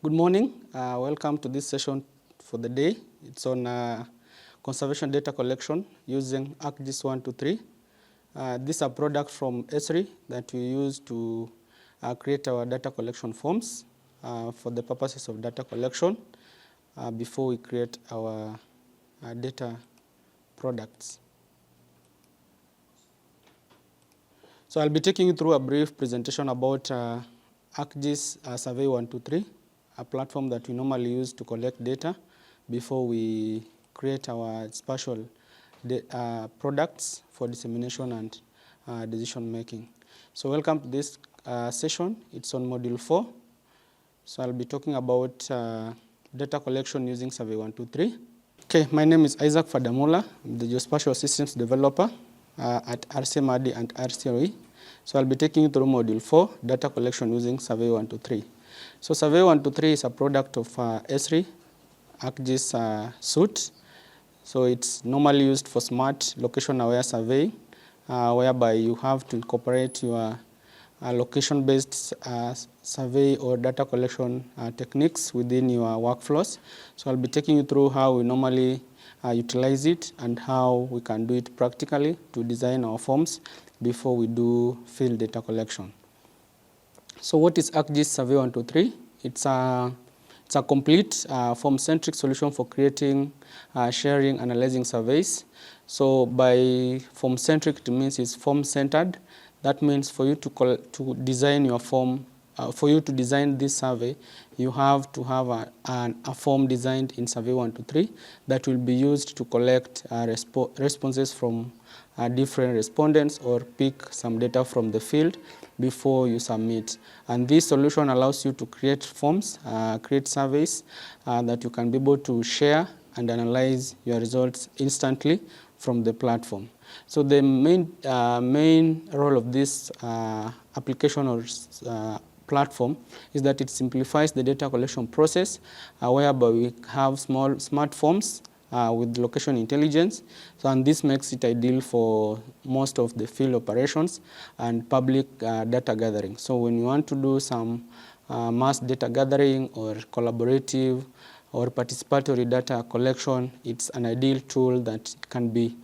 Good morning. Welcome to this session for the day. It's on conservation data collection using ArcGIS 123. These are products from Esri that we use to create our data collection forms for the purposes of data collection before we create our data products. So I'll be taking you through a brief presentation about ArcGIS Survey 123, a platform that we normally use to collect data before we create our spatial products for dissemination and decision making. So welcome to this session. It's on module 4. So I'll be talking about data collection using Survey 123. Okay, my name is Isaac Fadamula. I'm the Geospatial Systems Developer at RCMAD and RCOE. So I'll be taking you through module 4, data collection using Survey 123. So Survey 123 is a product of Esri, ArcGIS suite. So it's normally used for smart location-aware survey, whereby you have to incorporate your location-based survey or data collection techniques within your workflows. So I'll be taking you through how we normally utilize it and how we can do it practically to design our forms before we do field data collection. So what is ArcGIS Survey 123? It's a complete form-centric solution for creating, sharing, analyzing surveys. So by form-centric, it means it's form-centered. That means for you to design your form, for you to design this survey, you have to have a form designed in Survey 123 that will be used to collect responses from different respondents or pick some data from the field before you submit. And this solution allows you to create forms, create surveys that you can be able to share and analyze your results instantly from the platform. So the main role of this application or platform is that it simplifies the data collection process, whereby we have smart forms with location intelligence. So, and this makes it ideal for most of the field operations and public data gathering. So when you want to do some mass data gathering or collaborative or participatory data collection, it's an ideal tool that can be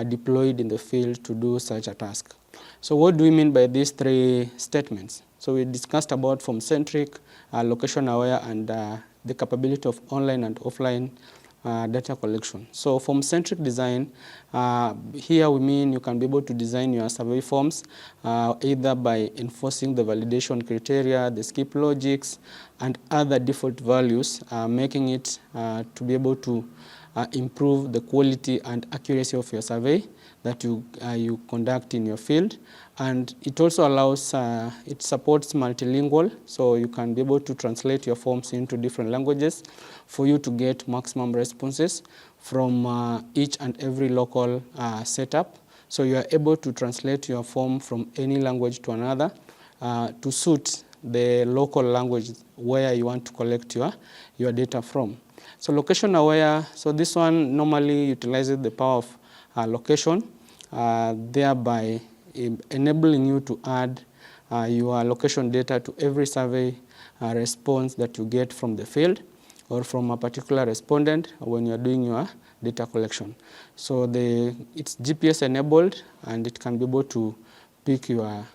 deployed in the field to do such a task. So what do we mean by these three statements? So we discussed about form-centric, location-aware, and the capability of online and offline data collection. So form-centric design, here we mean you can be able to design your survey forms either by enforcing the validation criteria, the skip logics, and other default values, making it to be able to improve the quality and accuracy of your survey that you conduct in your field. And it also allows, it supports multilingual, so you can be able to translate your forms into different languages for you to get maximum responses from each and every local setup. So you are able to translate your form from any language to another to suit the local language where you want to collect your data from. So location aware, so this one normally utilizes the power of location, thereby enabling you to add your location data to every survey response that you get from the field or from a particular respondent when you're doing your data collection. So it's GPS enabled, and it can be able to pick your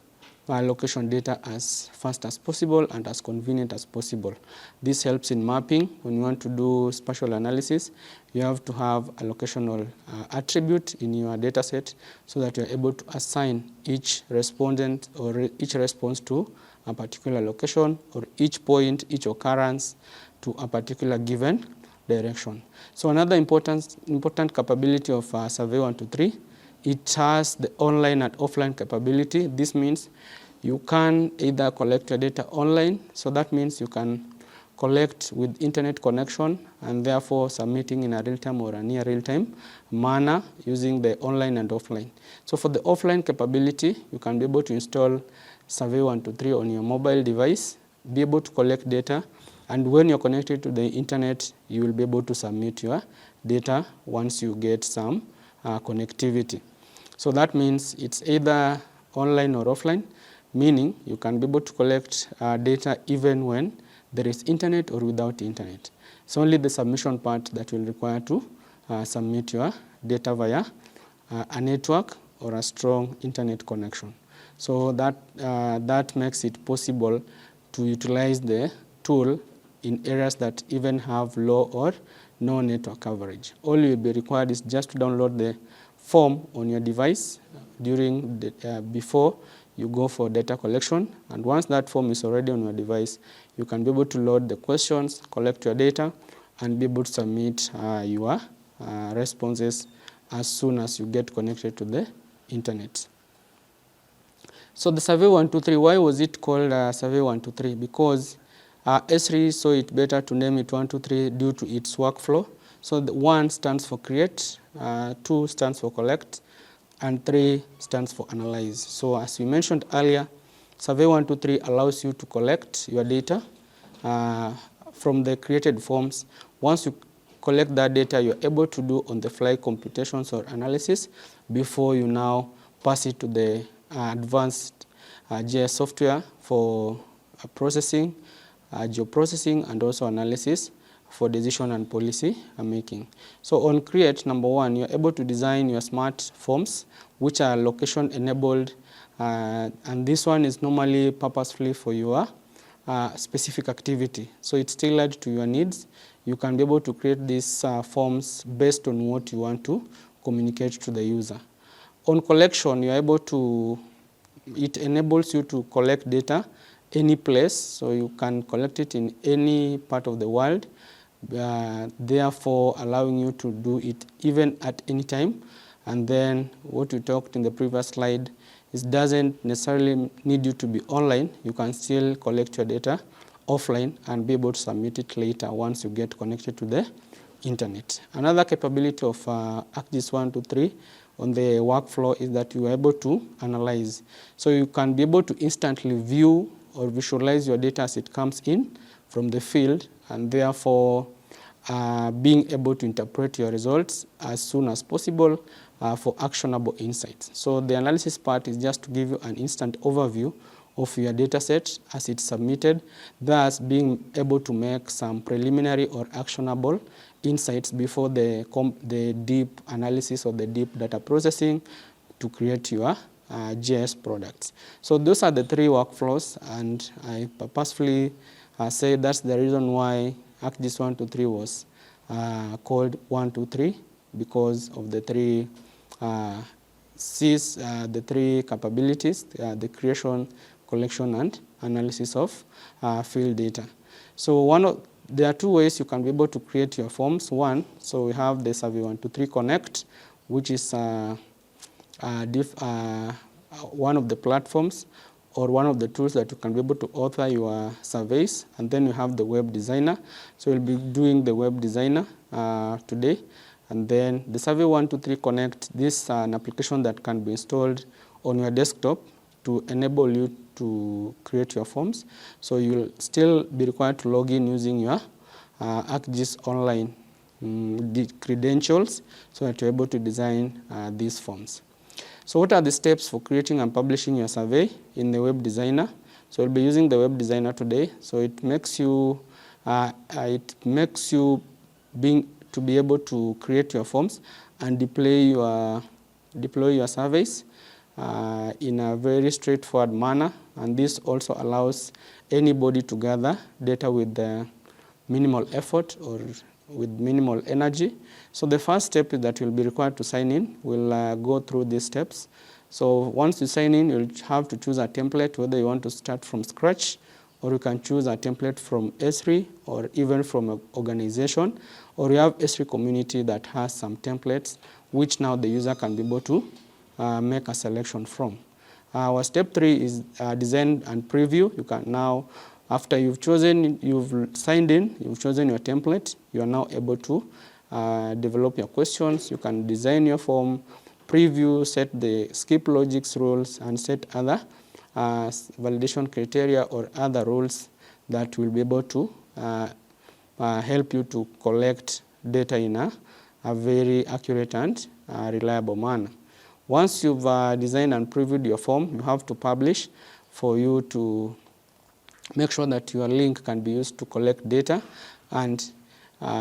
location data as fast as possible and as convenient as possible. This helps in mapping. When you want to do spatial analysis, you have to have a locational attribute in your data set so that you're able to assign each respondent or each response to a particular location, or each point, each occurrence to a particular given direction. So another important capability of Survey 123, it has the online and offline capability. This means you can either collect your data online, so that means you can collect with internet connection and therefore submitting in a real-time or a near real-time manner using the online and offline. So for the offline capability, you can be able to install Survey 123 on your mobile device, be able to collect data, and when you're connected to the internet, you will be able to submit your data once you get some connectivity. So that means it's either online or offline, meaning you can be able to collect data even when there is internet or without internet. It's only the submission part that will require to submit your data via a network or a strong internet connection. So that makes it possible to utilize the tool in areas that even have low or no network coverage. All you will be required is just to download the form on your device during the, before you go for data collection, and once that form is already on your device, you can be able to load the questions, collect your data, and be able to submit your responses as soon as you get connected to the internet. So the Survey 123, why was it called Survey 123? Because S3 saw it better to name it 123 due to its workflow. So the 1 stands for create, 2 stands for collect, and 3 stands for analyze. So as we mentioned earlier, Survey 123 allows you to collect your data from the created forms. Once you collect that data, you're able to do on-the-fly computations or analysis before you now pass it to the advanced GIS software for processing, geoprocessing, and also analysis for decision and policy making. So on create, number 1, you're able to design your smart forms, which are location enabled, and this one is normally purposefully for your specific activity. So it's tailored to your needs. You can be able to create these forms based on what you want to communicate to the user. On collection, you're able to, it enables you to collect data any place, so you can collect it in any part of the world, therefore allowing you to do it even at any time. And then what we talked in the previous slide, it doesn't necessarily need you to be online. You can still collect your data offline and be able to submit it later once you get connected to the internet. Another capability of ArcGIS 123 on the workflow is that you are able to analyze. So you can be able to instantly view or visualize your data as it comes in from the field, and therefore being able to interpret your results as soon as possible for actionable insights. So the analysis part is just to give you an instant overview of your data set as it's submitted, thus being able to make some preliminary or actionable insights before the deep analysis or the deep data processing to create your GIS products. So those are the 3 workflows, and I purposefully say that's the reason why ArcGIS 123 was called 123, because of the 3 C's, the 3 capabilities, the creation, collection, and analysis of field data. So there are 2 ways you can be able to create your forms. 1, so we have the Survey 123 Connect, which is one of the platforms or one of the tools that you can be able to author your surveys. And then you have the Web Designer. So we'll be doing the Web Designer today. And then the Survey 123 Connect, this is an application that can be installed on your desktop to enable you to create your forms. So you'll still be required to log in using your ArcGIS online credentials so that you're able to design these forms. So what are the steps for creating and publishing your survey in the Web Designer? So we'll be using the Web Designer today. So it makes you to be able to create your forms and deploy your surveys in a very straightforward manner. And this also allows anybody to gather data with minimal effort or with minimal energy. So the first step is that you'll be required to sign in. We'll go through these steps. So once you sign in, you'll have to choose a template, whether you want to start from scratch, or you can choose a template from S3 or even from an organization, or you have S3 community that has some templates which now the user can be able to make a selection from. Our step 3 is design and preview. You can now, after you've signed in, you've chosen your template, you are now able to develop your questions. You can design your form, preview, set the skip logics rules, and set other validation criteria or other rules that will be able to help you to collect data in a very accurate and reliable manner. Once you've designed and previewed your form, you have to publish for you to make sure that your link can be used to collect data, and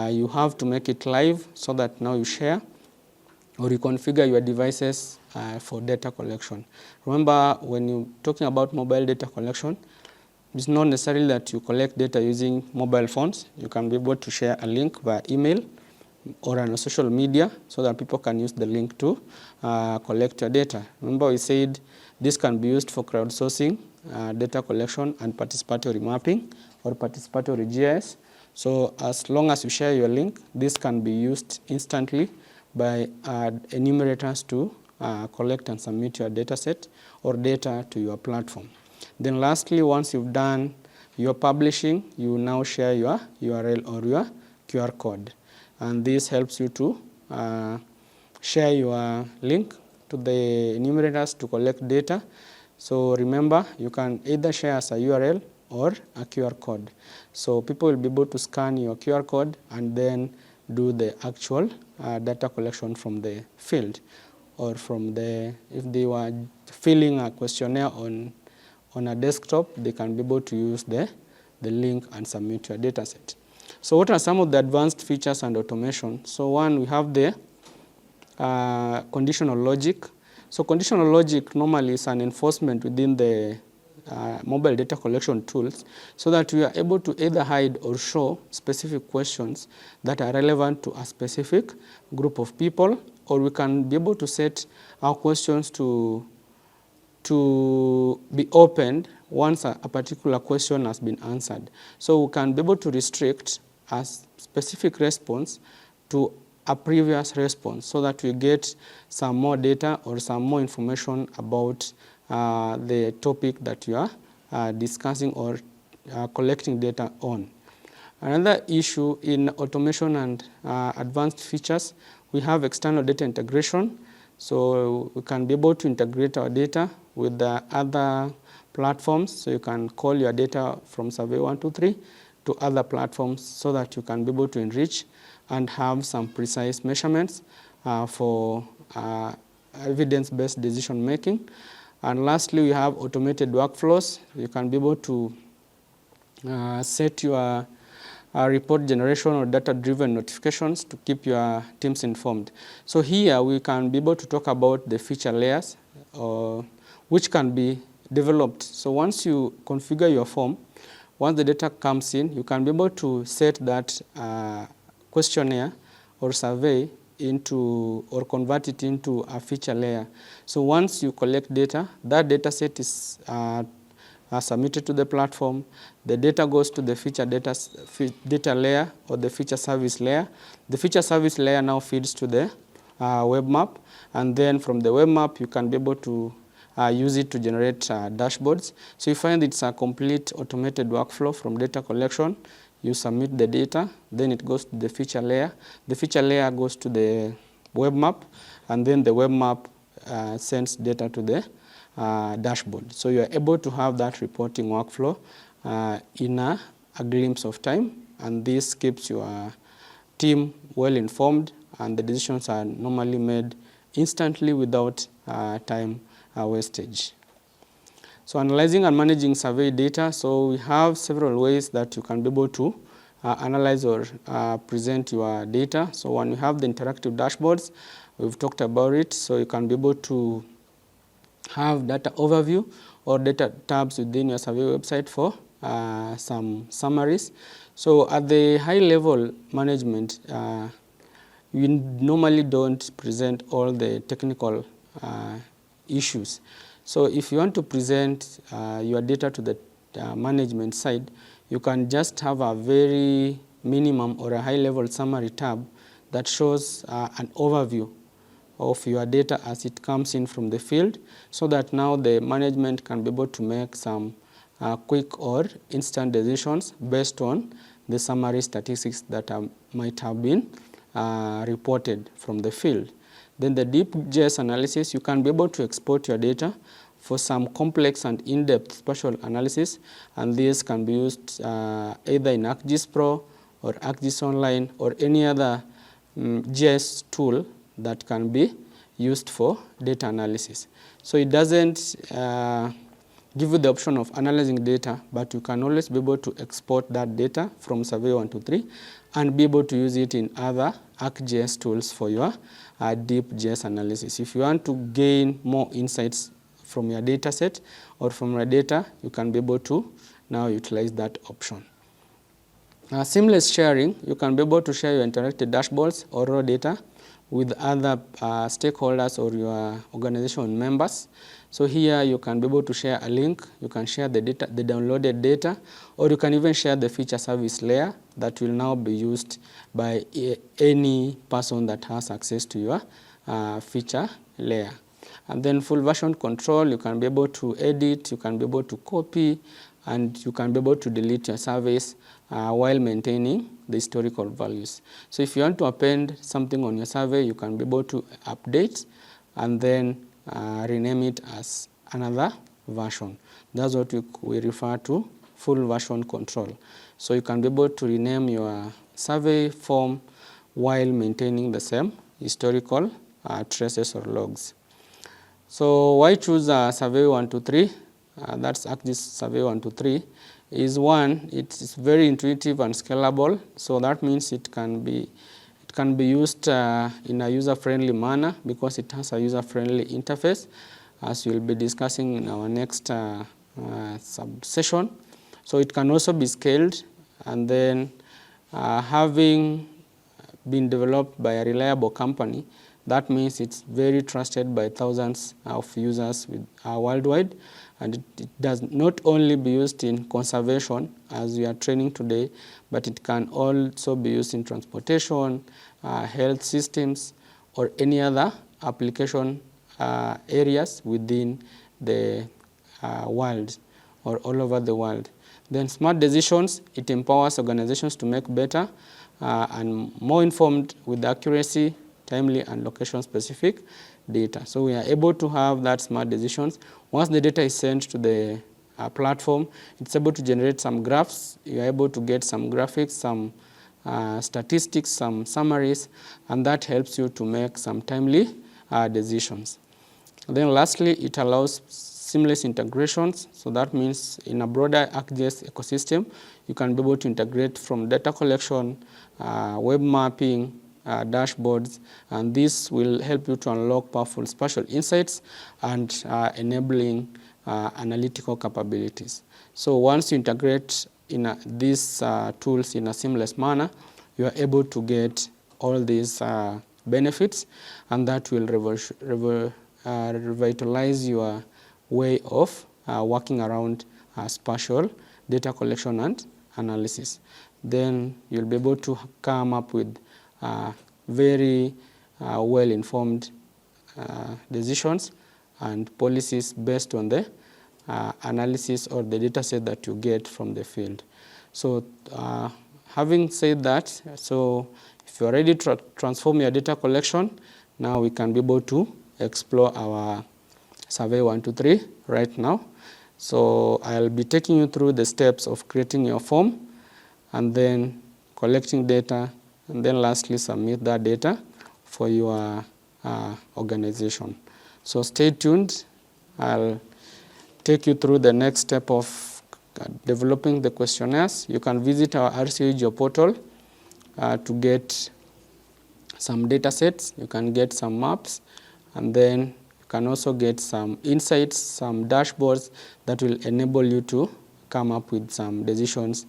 you have to make it live so that now you share or you configure your devices for data collection. Remember, when you're talking about mobile data collection, it's not necessarily that you collect data using mobile phones. You can be able to share a link via email or on social media so that people can use the link to collect your data. Remember, we said this can be used for crowdsourcing, data collection, and participatory mapping or participatory GIS. So as long as you share your link, this can be used instantly by enumerators to collect and submit your data set or data to your platform. Then lastly, once you've done your publishing, you now share your URL or your QR code. And this helps you to share your link to the enumerators to collect data. So remember, you can either share as a URL or a QR code. So people will be able to scan your QR code and then do the actual data collection from the field, or from the, if they were filling a questionnaire on a desktop, they can be able to use the link and submit your data set. So what are some of the advanced features and automation? So one, we have the conditional logic. So conditional logic normally is an enforcement within the mobile data collection tools, so that we are able to either hide or show specific questions that are relevant to a specific group of people, or we can be able to set our questions to be opened once a particular question has been answered. So we can be able to restrict a specific response to a previous response so that we get some more data or some more information about the topic that you are discussing or collecting data on. Another issue in automation and advanced features, we have external data integration. So we can be able to integrate our data with the other platforms. So you can call your data from Survey 123 to other platforms so that you can be able to enrich and have some precise measurements for evidence-based decision making. And lastly, we have automated workflows. You can be able to set your report generation or data-driven notifications to keep your teams informed. So here we can be able to talk about the feature layers which can be developed. So once you configure your form, once the data comes in, you can be able to set that questionnaire or survey into, or convert it into a feature layer. So once you collect data, that data set is submitted to the platform. The data goes to the feature data layer or the feature service layer. The feature service layer now feeds to the web map, and then from the web map you can be able to use it to generate dashboards. So you find it's a complete automated workflow from data collection. You submit the data, then it goes to the feature layer. The feature layer goes to the web map, and then the web map sends data to the dashboard. So you are able to have that reporting workflow in a glimpse of time, and this keeps your team well informed, and the decisions are normally made instantly without time wastage. So analyzing and managing survey data. So we have several ways that you can be able to analyze or present your data. So when you have the interactive dashboards, we've talked about it. So you can be able to have data overview or data tabs within your survey website for some summaries. So at the high level management, we normally don't present all the technical issues. So if you want to present your data to the management side, you can just have a very minimum or a high level summary tab that shows an overview of your data as it comes in from the field, so that now the management can be able to make some quick or instant decisions based on the summary statistics that might have been reported from the field. Then the deep GIS analysis, you can be able to export your data for some complex and in-depth spatial analysis, and this can be used either in ArcGIS Pro or ArcGIS Online or any other GIS tool that can be used for data analysis. So it doesn't give you the option of analyzing data, but you can always be able to export that data from Survey 123 and be able to use it in other ArcGIS tools for your deep GIS analysis. If you want to gain more insights from your data set or from your data, you can be able to now utilize that option. Seamless sharing, you can be able to share your interactive dashboards or raw data with other stakeholders or your organization members. So here you can be able to share a link, you can share the data, the downloaded data, or you can even share the feature service layer that will now be used by any person that has access to your feature layer. And then full version control, you can be able to edit, you can be able to copy, and you can be able to delete your surveys while maintaining the historical values. So if you want to append something on your survey, you can be able to update and then rename it as another version. That's what we refer to full version control. So you can be able to rename your survey form while maintaining the same historical traces or logs. So why choose Survey 123? That's ArcGIS Survey 123. Is one, it's very intuitive and scalable. So that means it can be used in a user-friendly manner because it has a user-friendly interface, as we'll be discussing in our next sub-session. So it can also be scaled, and then having been developed by a reliable company, that means it's very trusted by thousands of users worldwide, and it does not only be used in conservation, as we are training today, but it can also be used in transportation, health systems, or any other application areas within the world or all over the world. Then smart decisions, it empowers organizations to make better and more informed with accuracy, timely, and location-specific data. So we are able to have that smart decisions. Once the data is sent to the platform, it's able to generate some graphs. You're able to get some graphics, some statistics, some summaries, and that helps you to make some timely decisions. Then lastly, it allows seamless integrations. So that means in a broader ArcGIS ecosystem, you can be able to integrate from data collection, web mapping, dashboards, and this will help you to unlock powerful spatial insights and enabling analytical capabilities. So once you integrate in these tools in a seamless manner, you are able to get all these benefits, and that will revitalize your way of working around spatial data collection and analysis. Then you'll be able to come up with very well-informed decisions and policies based on the analysis or the data set that you get from the field. So having said that, so if you're ready to transform your data collection, now we can be able to explore our Survey 123 right now. So I'll be taking you through the steps of creating your form and then collecting data, and then lastly submit that data for your organization. So stay tuned. I'll take you through the next step of developing the questionnaires. You can visit our RCA geoportal to get some data sets. You can get some maps, and then you can also get some insights, some dashboards that will enable you to come up with some decisions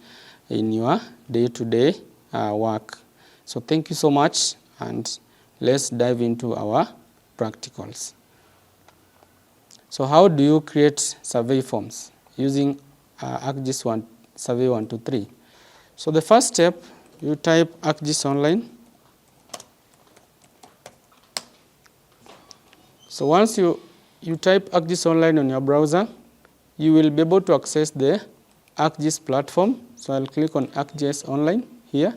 in your day-to-day work. So thank you so much, and let's dive into our practicals. So how do you create survey forms using ArcGIS Survey 123? So the first step, you type ArcGIS Online. So once you type ArcGIS Online on your browser, you will be able to access the ArcGIS platform. So I'll click on ArcGIS Online here.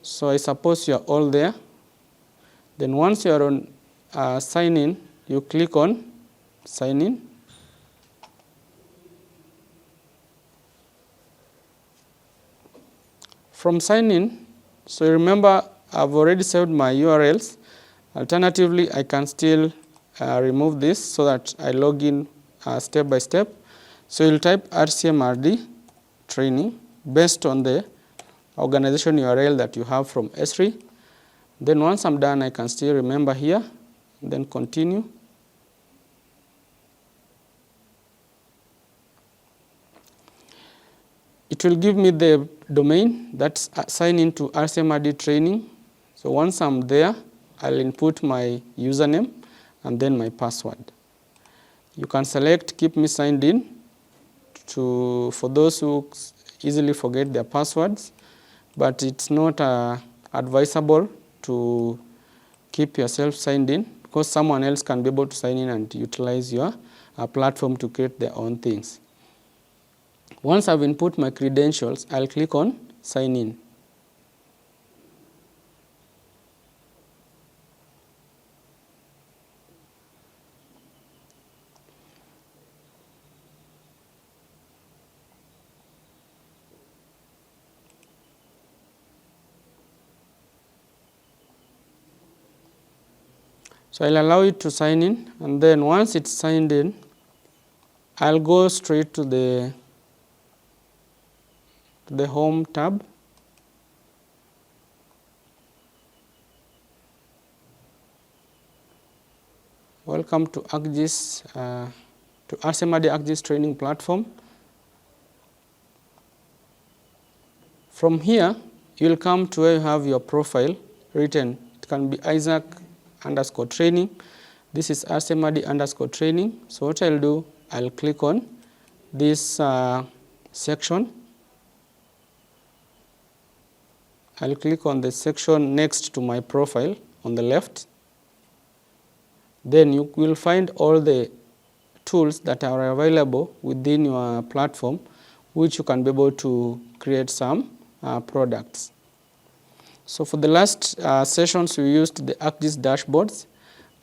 So I suppose you're all there. Then once you're on sign in, you click on sign in. From sign in, so remember I've already saved my URLs. Alternatively, I can still remove this so that I log in step by step. So you'll type RCMRD training based on the organization URL that you have from Esri. Then once I'm done, I can still remember here, then continue. It will give me the domain that's sign into RCMRD training. So once I'm there, I'll input my username and then my password. You can select keep me signed in for those who easily forget their passwords, but it's not advisable to keep yourself signed in because someone else can be able to sign in and utilize your platform to create their own things. Once I've input my credentials, I'll click on sign in. So I'll allow it to sign in, and then once it's signed in, I'll go straight to the home tab. Welcome to ArcGIS, to RCMRD ArcGIS training platform. From here, you'll come to where you have your profile written. It can be Isaac_training. This is RCMRD_training. So what I'll do, I'll click on this section. I'll click on the section next to my profile on the left. Then you will find all the tools that are available within your platform, which you can be able to create some products. So for the last sessions, we used the ArcGIS dashboards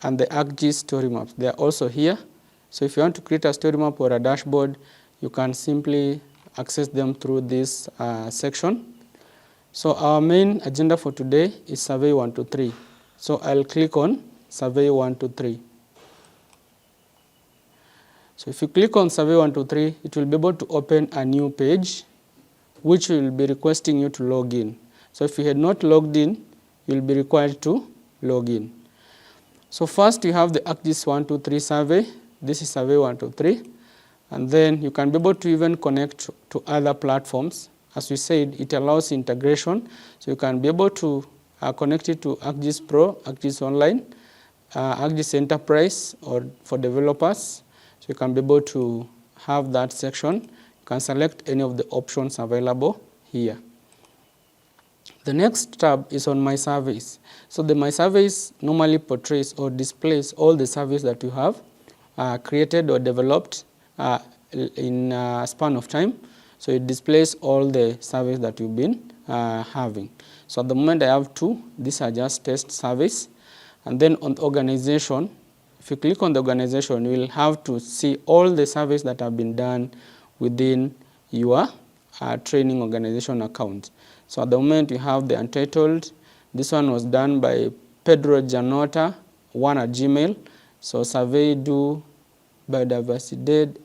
and the ArcGIS story maps. They are also here. So if you want to create a story map or a dashboard, you can simply access them through this section. So our main agenda for today is Survey 123. So I'll click on Survey 123. So if you click on Survey 123, it will be able to open a new page, which will be requesting you to log in. So if you had not logged in, you'll be required to log in. So first you have the ArcGIS 123 survey. This is Survey 123. And then you can be able to even connect to other platforms. As we said, it allows integration. So you can be able to connect it to ArcGIS Pro, ArcGIS Online, ArcGIS Enterprise, or for developers. So you can be able to have that section. You can select any of the options available here. The next tab is on My Surveys. So the My Surveys normally portrays or displays all the surveys that you have created or developed in a span of time. So it displays all the surveys that you've been having. So at the moment I have 2. These are just test surveys. And then on the organization, if you click on the organization, you will have to see all the surveys that have been done within your training organization account. So at the moment you have the untitled. This one was done by Pedro Janota, 1@gmail. So survey do biodiversity.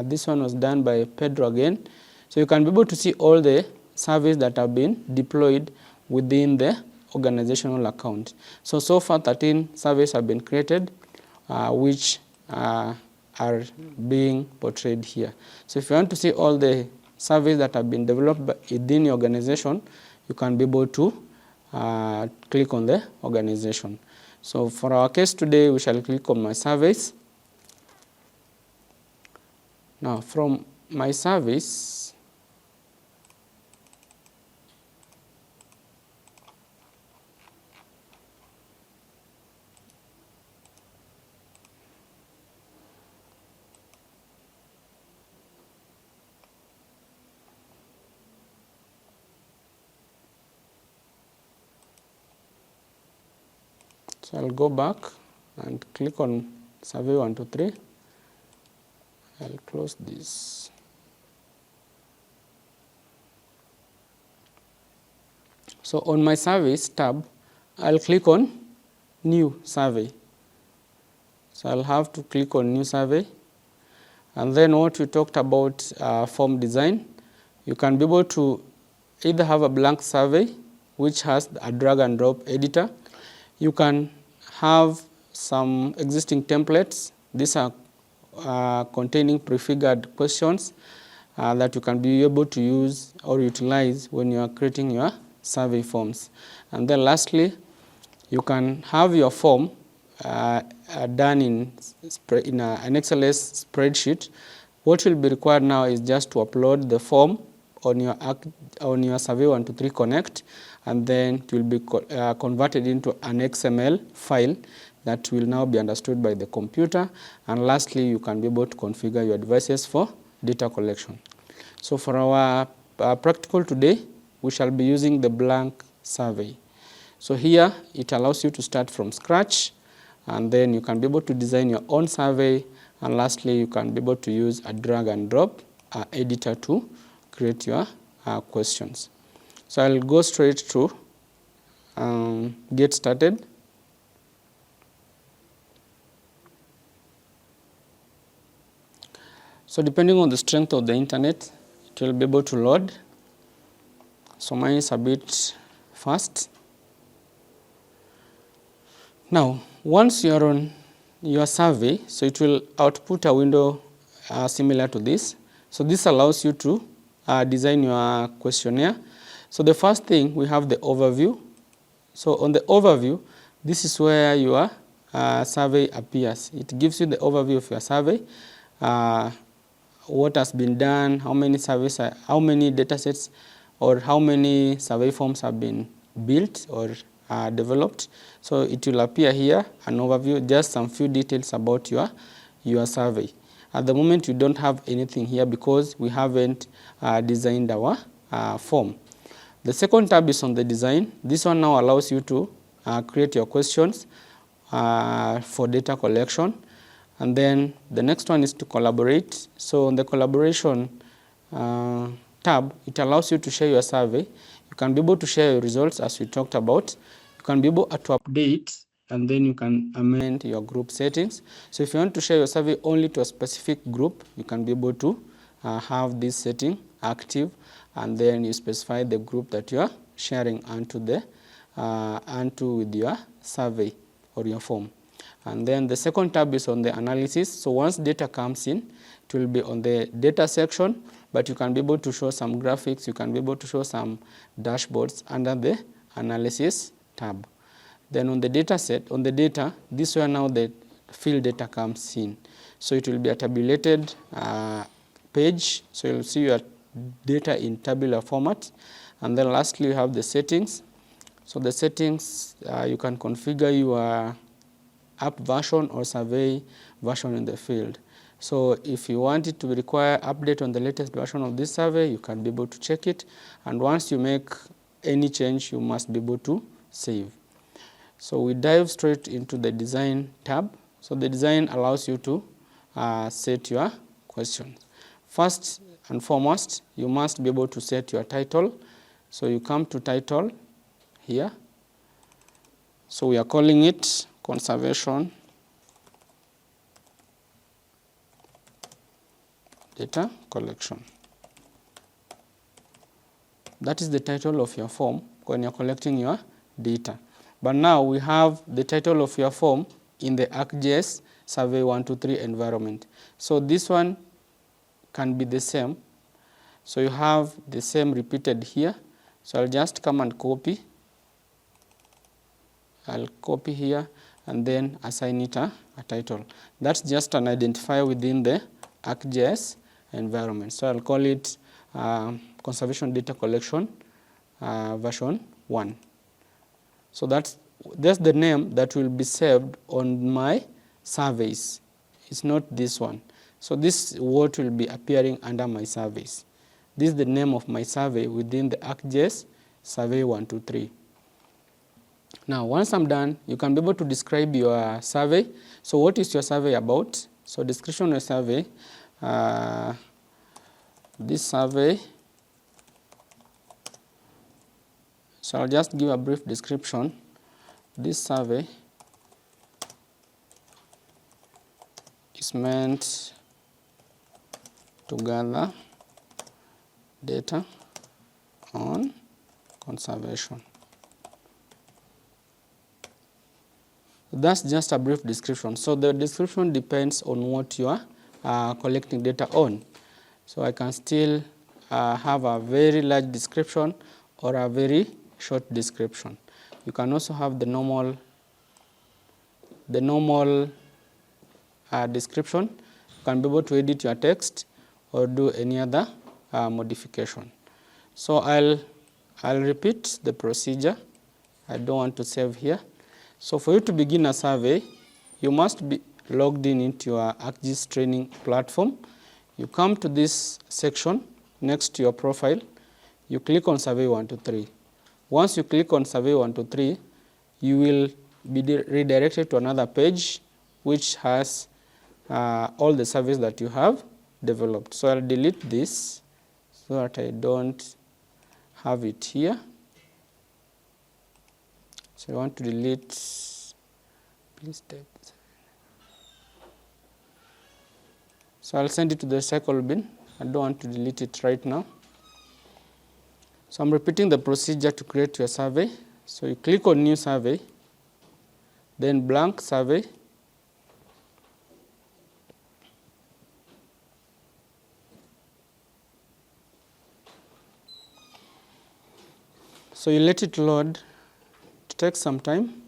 This one was done by Pedro again. So you can be able to see all the surveys that have been deployed within the organizational account. So far 13 surveys have been created, which are being portrayed here. So if you want to see all the surveys that have been developed within your organization, you can be able to click on the organization. So for our case today, we shall click on My Surveys. Now from My Surveys, so I'll go back and click on Survey 123. I'll close this. So on My Surveys tab, I'll click on New Survey. So I'll have to click on new survey. And then what we talked about form design, you can be able to either have a blank survey which has a drag and drop editor. You can have some existing templates. These are containing prefigured questions that you can be able to use or utilize when you are creating your survey forms. And then lastly, you can have your form done in an XLS spreadsheet. What will be required now is just to upload the form on your Survey 123 Connect, and then it will be converted into an XML file that will now be understood by the computer. And lastly, you can be able to configure your devices for data collection. So for our practical today, we shall be using the blank survey. So here, it allows you to start from scratch, and then you can be able to design your own survey. And lastly, you can be able to use a drag and drop editor to create your questions. So I'll go straight to get started. So depending on the strength of the internet, it will be able to load. So mine is a bit fast. Now, once you are on your survey, so it will output a window similar to this. So this allows you to design your questionnaire. So the first thing, we have the overview. So on the overview, this is where your survey appears. It gives you the overview of your survey, what has been done, how many surveys, how many data sets, or how many survey forms have been built or developed. So it will appear here, an overview, just some few details about your survey. At the moment, you don't have anything here because we haven't designed our form. The second tab is on the design. This one now allows you to create your questions for data collection. And then the next one is to collaborate. So on the collaboration tab, it allows you to share your survey. You can be able to share your results as we talked about. You can be able to update, and then you can amend your group settings. So if you want to share your survey only to a specific group, you can be able to have this setting active, and then you specify the group that you are sharing onto with your survey or your form. And then the second tab is on the analysis. So once data comes in, it will be on the data section, but you can be able to show some graphics, you can be able to show some dashboards under the analysis tab. Then on the data set, on the data, this is where now the field data comes in. So it will be a tabulated page, so you'll see your data in tabular format. And then lastly, you have the settings. So the settings, you can configure your app version or survey version in the field. So if you want it to require update on the latest version of this survey, you can be able to check it. And once you make any change, you must be able to save. So we dive straight into the design tab. So the design allows you to set your questions. First and foremost, you must be able to set your title. So you come to title here. So we are calling it conservation data collection. That is the title of your form when you're collecting your data. But now we have the title of your form in the ArcGIS Survey 123 environment. So this one can be the same. So you have the same repeated here. So I'll just come and copy. I'll copy here and then assign it a title. That's just an identifier within the ArcGIS environment. So I'll call it Conservation Data Collection version 1. So that's the name that will be saved on my surveys. It's not this one. So this is what will be appearing under my surveys. This is the name of my survey within the ArcGIS Survey 123. Now, once I'm done, you can be able to describe your survey. So what is your survey about? So description of your survey, this survey, so I'll just give a brief description. This survey is meant to gather data on conservation. That's just a brief description. So the description depends on what you are collecting data on. So I can still have a very large description or a very short description. You can also have the normal description. You can be able to edit your text or do any other modification. So I'll repeat the procedure. I don't want to save here. So for you to begin a survey, you must be logged in into your ArcGIS training platform. You come to this section next to your profile. You click on Survey 123. Once you click on Survey 123, you will be redirected to another page which has all the surveys that you have developed. So I'll delete this so that I don't have it here. So I want to delete, please type. So I'll send it to the recycle bin. I don't want to delete it right now. So I'm repeating the procedure to create your survey. So you click on New Survey, then Blank Survey. So you let it load. It takes some time.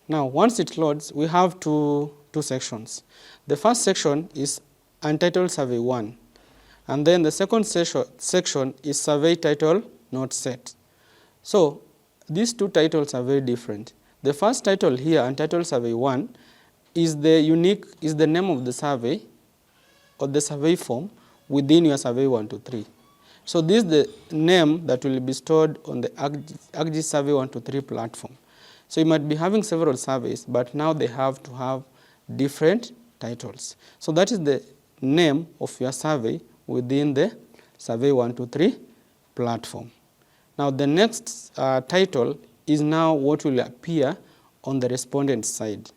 Now, once it loads, we have two sections. The first section is Untitled Survey 1, and then the second section is Survey Title Not Set. So these two titles are very different. The first title here, Untitled Survey 1, is the name of the survey or the survey form within your Survey 123. So this is the name that will be stored on the ArcGIS Survey 123 platform. So you might be having several surveys, but now they have to have different titles. So that is the name of your survey within the Survey 123 platform. Now the next title is now what will appear on the respondent side.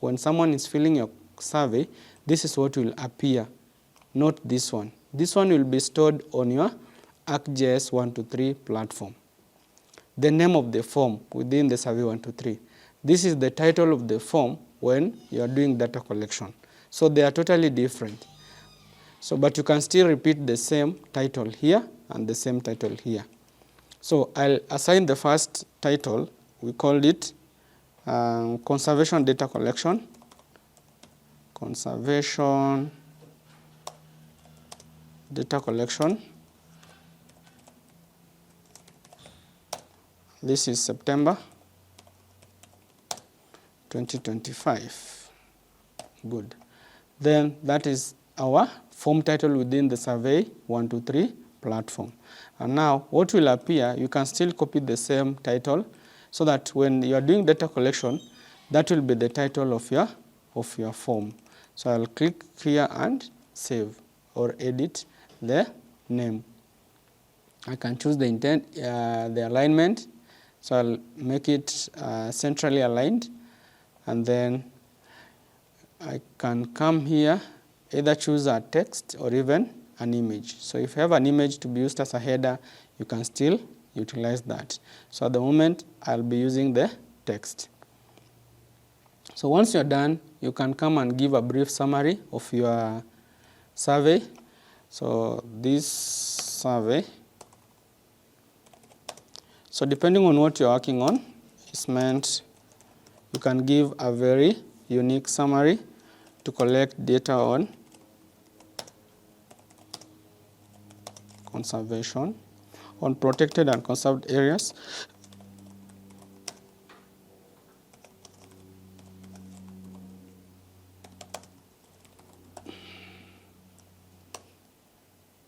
When someone is filling your survey, this is what will appear, not this one. This one will be stored on your ArcGIS 123 platform. The name of the form within the Survey 123. This is the title of the form when you are doing data collection. So they are totally different. So, but you can still repeat the same title here and the same title here. So I'll assign the first title. We called it Conservation Data Collection. Conservation Data Collection. This is September 2025. Good. Then that is our form title within the Survey 123 platform. And now what will appear, you can still copy the same title so that when you are doing data collection, that will be the title of your form. So I'll click here and save or edit the name. I can choose the intent, the alignment. So I'll make it centrally aligned, and then I can come here, either choose a text or even an image. So if you have an image to be used as a header, you can still utilize that. So at the moment, I'll be using the text. So once you're done, you can come and give a brief summary of your survey. So this survey, so depending on what you're working on, it's meant you can give a very unique summary to collect data on conservation, on protected and conserved areas,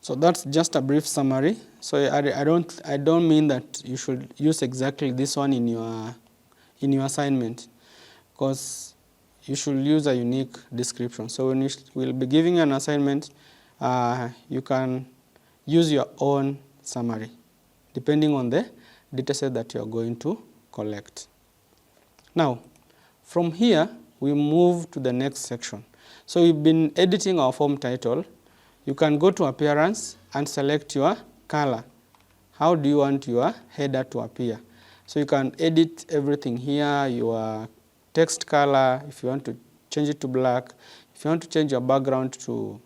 so that's just a brief summary. So I don't mean that you should use exactly this one in your assignment, because you should use a unique description. So when you will be giving an assignment, you can use your own summary. depending on the dataset that you are going to collect. Now, from here, we move to the next section. So we've been editing our form title. You can go to Appearance and select your color. How do you want your header to appear? So you can edit everything here, your text color, if you want to change it to black, if you want to change your background to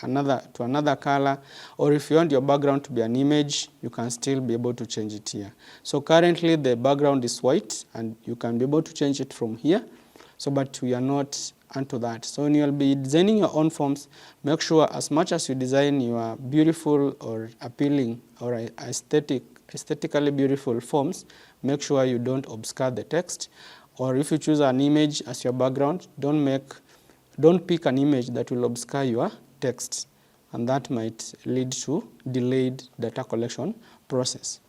another color, or if you want your background to be an image, you can still be able to change it here. So currently the background is white, and you can be able to change it from here. So, but we are not onto that. So when you'll be designing your own forms, make sure as much as you design your beautiful or appealing or aesthetically beautiful forms, make sure you don't obscure the text. Or if you choose an image as your background, don't pick an image that will obscure your text, and that might lead to delayed data collection process.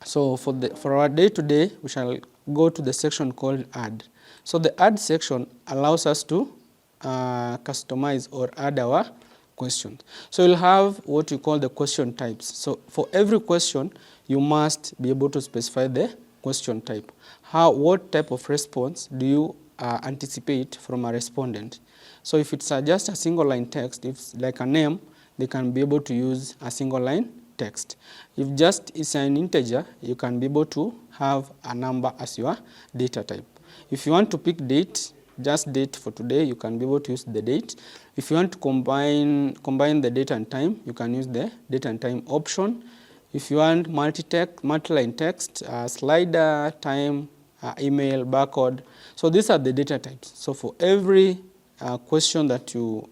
So for our day-to-day, we shall go to the section called Add. So the Add section allows us to customize or add our questions. So you'll have what you call the question types. So for every question, you must be able to specify the question type. What type of response do you anticipate from a respondent? So if it's just a single line text, if it's like a name, they can be able to use a single line text. If just it's an integer, you can be able to have a number as your data type. If you want to pick date, just date for today, you can be able to use the date. If you want to combine the date and time, you can use the date and time option. If you want multi-line text, slider, time, email, barcode. So these are the data types. So for every question that you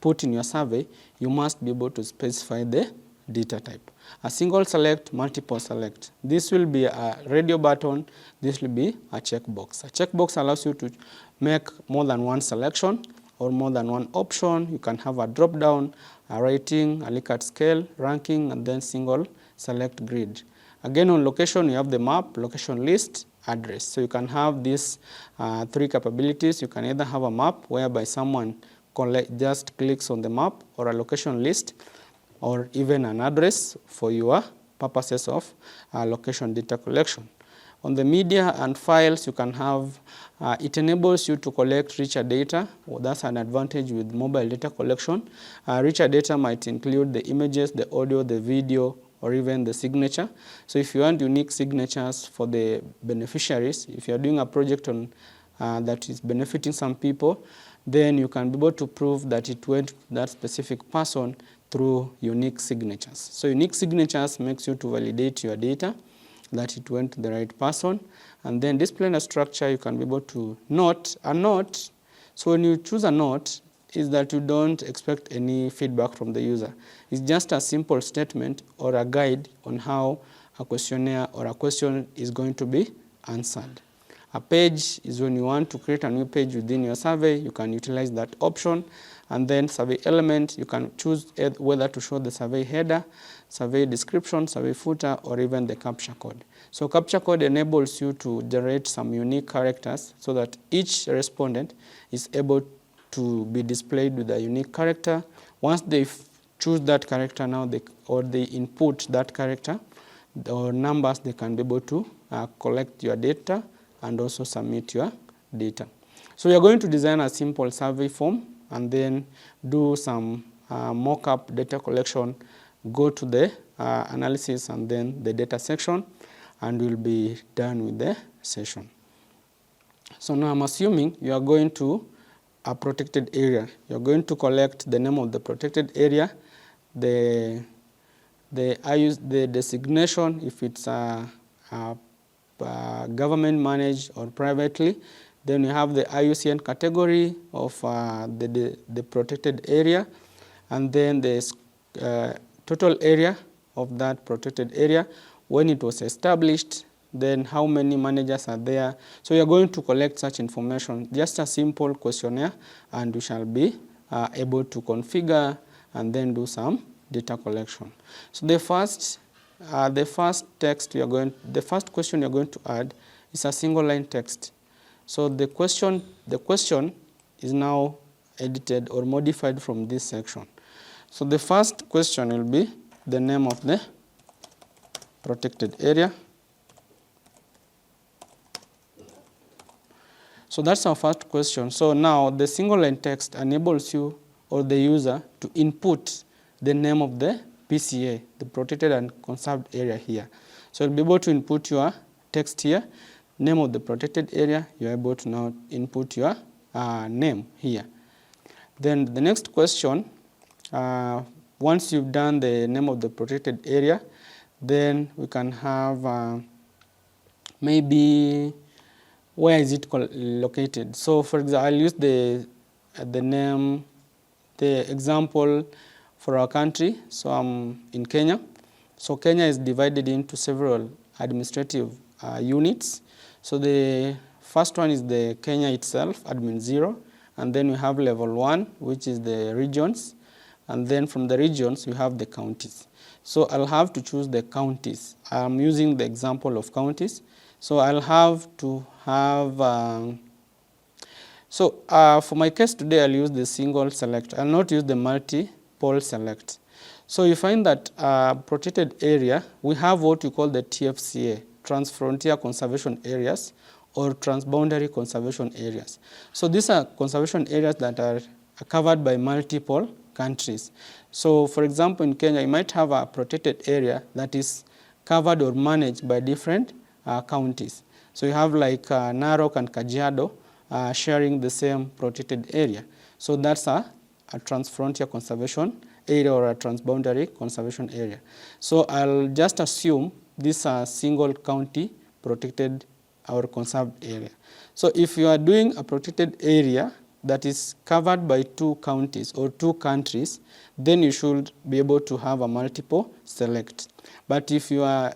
put in your survey, you must be able to specify the data type. A single select, multiple select. This will be a radio button. This will be a checkbox. A checkbox allows you to make more than one selection or more than one option. You can have a drop down, a rating, a Likert scale, ranking, and then single select grid. Again, on location, you have the map, location list, address. So you can have these three capabilities. You can either have a map whereby someone just clicks on the map, or a location list, or even an address for your purposes of location data collection. On the media and files, you can have, it enables you to collect richer data. Well, that's an advantage with mobile data collection. Richer data might include the images, the audio, the video, or even the signature. So if you want unique signatures for the beneficiaries, if you're doing a project on that is benefiting some people, then you can be able to prove that it went to that specific person through unique signatures. So unique signatures makes you to validate your data, that it went to the right person. And then display a structure, you can be able to note a note. So when you choose a note, is that you don't expect any feedback from the user. It's just a simple statement or a guide on how a questionnaire or a question is going to be answered. A page is when you want to create a new page within your survey, you can utilize that option. And then survey element, you can choose whether to show the survey header, survey description, survey footer, or even the captcha code. So captcha code enables you to generate some unique characters so that each respondent is able to be displayed with a unique character. Once they choose that character now, they input that character or numbers, they can be able to collect your data and also submit your data. So we are going to design a simple survey form and then do some mock-up data collection, go to the analysis and then the data section, and we'll be done with the session. So now I'm assuming you are going to a protected area. You're going to collect the name of the protected area, the designation, if it's government managed or privately. Then you have the IUCN category of the protected area, and then the total area of that protected area, when it was established, then how many managers are there. So you're going to collect such information, just a simple questionnaire, and you shall be able to configure and then do some data collection. So the first question you're going to add is a single line text. So the question is now edited or modified from this section. So the first question will be the name of the protected area. So that's our first question. So now the single line text enables you or the user to input the name of the PCA, the protected and conserved area here. So you'll be able to input your text here, name of the protected area. You're able to now input your name here. Then the next question, once you've done the name of the protected area, then we can have maybe where is it located. So for example, I'll use the name, the example for our country. So I'm in Kenya. So Kenya is divided into several administrative units. So the first one is the Kenya itself, admin 0. And then we have level 1, which is the regions. And then from the regions, we have the counties. So I'll have to choose the counties. I'm using the example of counties. So I'll have to have, for my case today, I'll use the single select. I'll not use the multiple select. So you find that protected area, we have what we call the TFCA, Transfrontier Conservation Areas, or Transboundary Conservation Areas. So these are conservation areas that are covered by multiple countries. So for example, in Kenya, you might have a protected area that is covered or managed by different counties. So you have like Narok and Kajiado sharing the same protected area. So that's a transfrontier conservation area or a transboundary conservation area. So I'll just assume this single county protected or conserved area. So if you are doing a protected area that is covered by 2 counties or 2 countries, then you should be able to have a multiple select. But if you are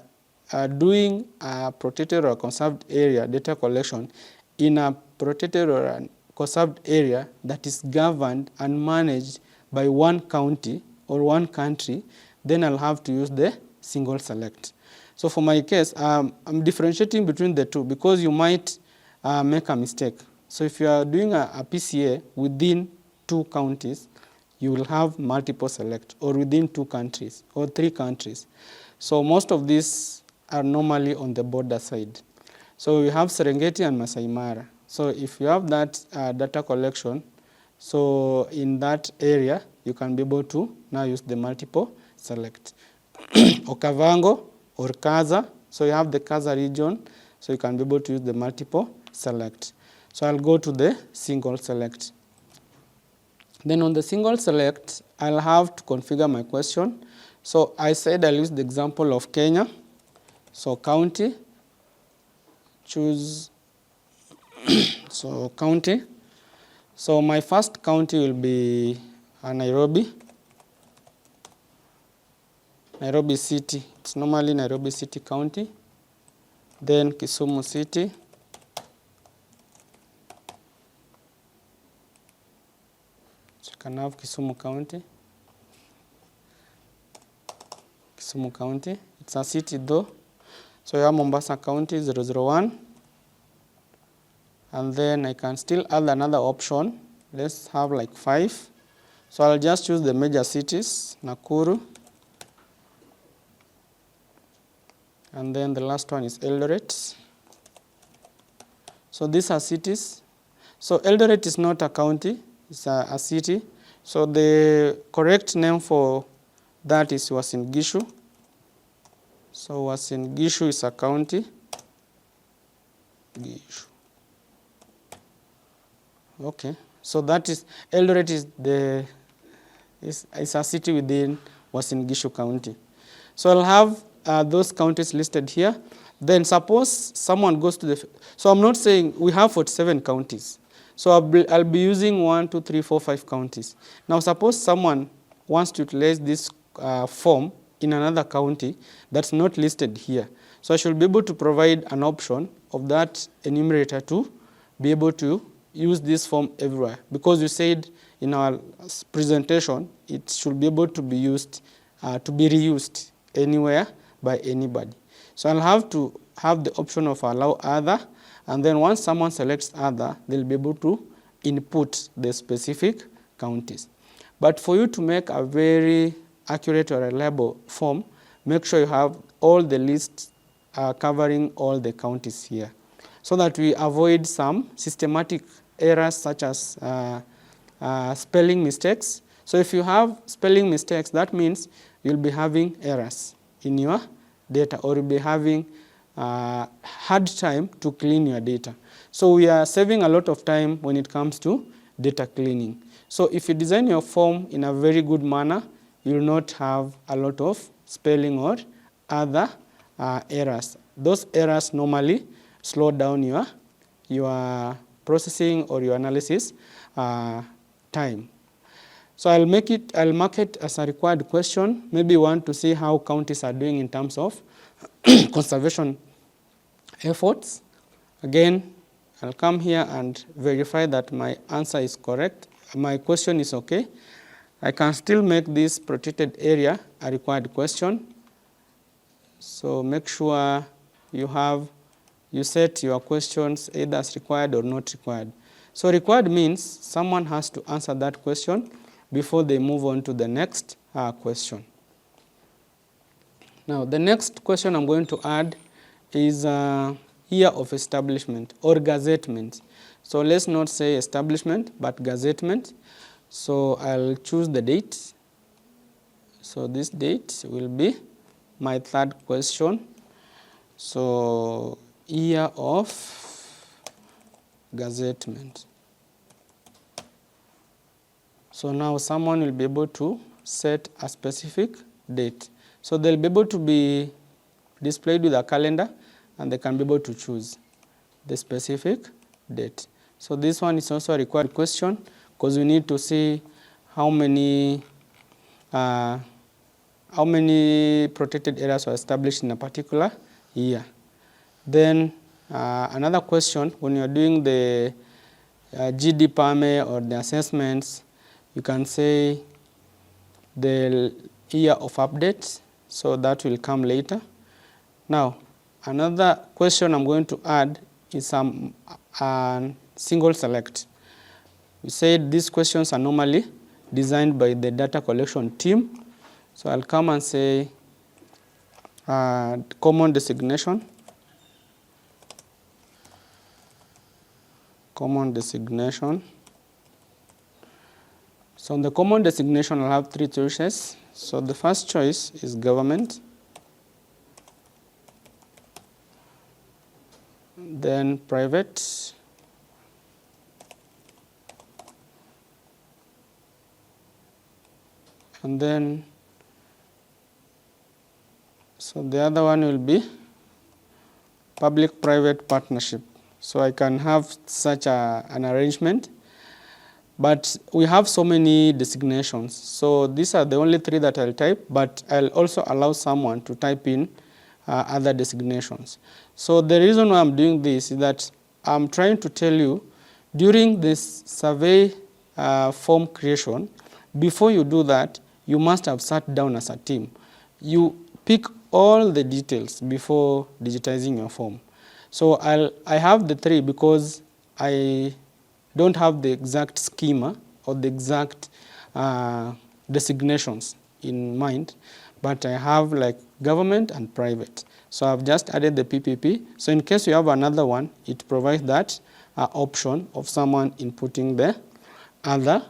doing a protected or conserved area data collection in a protected or a conserved area that is governed and managed by 1 county or 1 country, then I'll have to use the single select. So for my case, I'm differentiating between the 2 because you might make a mistake. So if you are doing a PCA within 2 counties, you will have multiple select, or within 2 countries or 3 countries. So most of these are normally on the border side. So we have Serengeti and Masai Mara. So if you have that data collection, so in that area, you can be able to now use the multiple select. Okavango or Kaza, so you have the Kaza region, so you can be able to use the multiple select. So I'll go to the single select. Then on the single select, I'll have to configure my question. So I said I'll use the example of Kenya. So county, choose, so county. So my first county will be Nairobi. Nairobi City, it's normally Nairobi City County. Then Kisumu City. So you can have Kisumu County. Kisumu County, it's a city though. So you have Mombasa County 001. And then I can still add another option. Let's have like 5. So I'll just choose the major cities, Nakuru. And then the last one is Eldoret. So these are cities. So Eldoret is not a county, it's a city. So the correct name for that is Uasin Gishu. So Uasin Gishu is a county. Gishu. Okay, so that is, Eldoret is a city within Uasin Gishu County. So I'll have those counties listed here. Then suppose someone goes to the, so I'm not saying we have 47 counties. So I'll be using 1, 2, 3, 4, 5 counties. Now suppose someone wants to utilize this form in another county that's not listed here. So I should be able to provide an option of that enumerator to be able to use this form everywhere. Because you said in our presentation, it should be able to be used, to be reused anywhere by anybody. So I'll have to have the option of allow other, and then once someone selects other, they'll be able to input the specific counties. But for you to make a very accurate or reliable form, make sure you have all the lists covering all the counties here, so that we avoid some systematic errors such as spelling mistakes. So if you have spelling mistakes, that means you'll be having errors in your data, or you'll be having hard time to clean your data. So we are saving a lot of time when it comes to data cleaning. So if you design your form in a very good manner, you will not have a lot of spelling or other errors. Those errors normally slow down your processing or your analysis time. So I'll mark it as a required question. Maybe you want to see how counties are doing in terms of conservation efforts. Again, I'll come here and verify that my answer is correct. My question is okay. I can still make this protected area a required question. So make sure you set your questions either as required or not required. So required means someone has to answer that question before they move on to the next question. Now the next question I'm going to add is year of establishment or gazettement. So let's not say establishment, but gazettement. So I'll choose the date. So this date will be my third question. So year of gazettement. So now someone will be able to set a specific date. So they'll be able to be displayed with a calendar, and they can be able to choose the specific date. So this one is also a required question, because we need to see how many protected areas were established in a particular year. Then another question, when you're doing the GDPAME or the assessments, you can say the year of update, so that will come later. Now, another question I'm going to add is some single select. We said these questions are normally designed by the data collection team. So I'll come and say common designation. Common designation. So on the common designation, I'll have three choices. So the first choice is government. Then private. And then, so the other one will be public-private partnership. So I can have such an arrangement, but we have so many designations. So these are the only three that I'll type, but I'll also allow someone to type in other designations. So the reason why I'm doing this is that I'm trying to tell you, during this survey form creation, before you do that, you must have sat down as a team. You pick all the details before digitizing your form. So I have the three because I don't have the exact schema or the exact designations in mind, but I have like government and private. So I've just added the PPP. So in case you have another one, it provides that option of someone inputting the other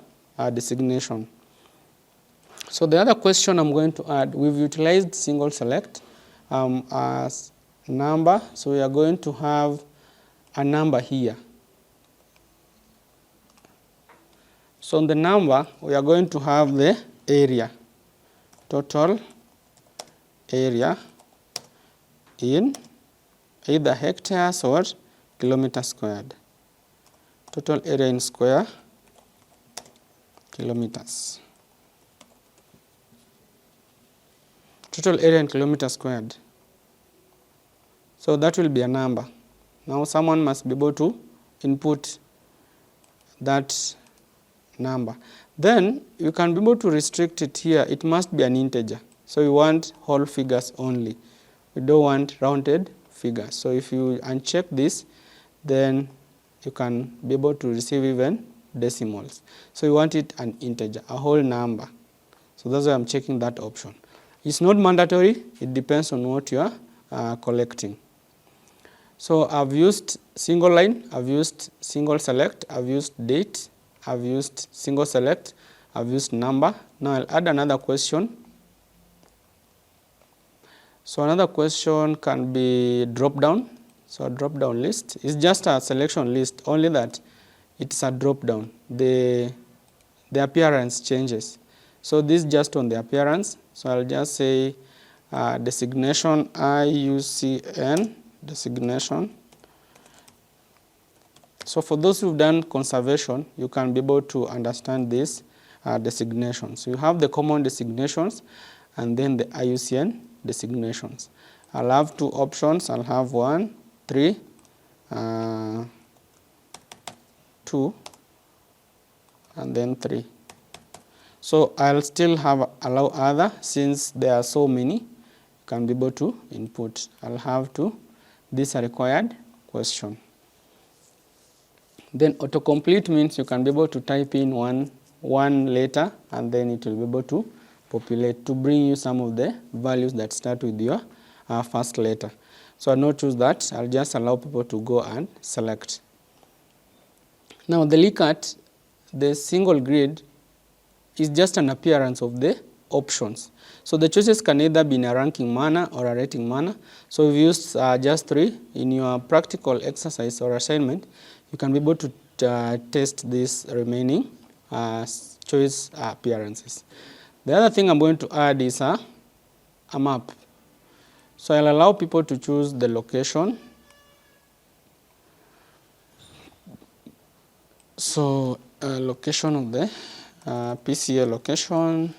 designation. So the other question I'm going to add, we've utilized single select as number. So we are going to have a number here. So on the number, we are going to have the area, total area in either hectares or kilometers squared. Total area in square kilometers. Total area in kilometers squared. So that will be a number. Now someone must be able to input that number. Then you can be able to restrict it here. It must be an integer. So we want whole figures only. We don't want rounded figures. So if you uncheck this, then you can be able to receive even decimals. So you want it an integer, a whole number. So that's why I'm checking that option. It's not mandatory, it depends on what you are collecting. So I've used single line, I've used single select, I've used date, I've used single select, I've used number. Now I'll add another question. So another question can be drop down. So a drop down list is just a selection list, only that it's a drop down. The appearance changes. So this is just on the appearance. So I'll just say designation IUCN designation. So for those who've done conservation, you can be able to understand this designation. So you have the common designations and then the IUCN designations. I'll have two options. I'll have 1, 3, 2, and then 3. So I'll still have allow other, since there are so many, you can be able to input. I'll have this required question. Then autocomplete means you can be able to type in one letter and then it will be able to populate to bring you some of the values that start with your first letter. So I'll not choose that. I'll just allow people to go and select. Now the Likert, the single grid, is just an appearance of the options. So the choices can either be in a ranking manner or a rating manner. So we've used just 3. In your practical exercise or assignment, you can be able to test these remaining choice appearances. The other thing I'm going to add is a map. So I'll allow people to choose the location. So location of the PCA location.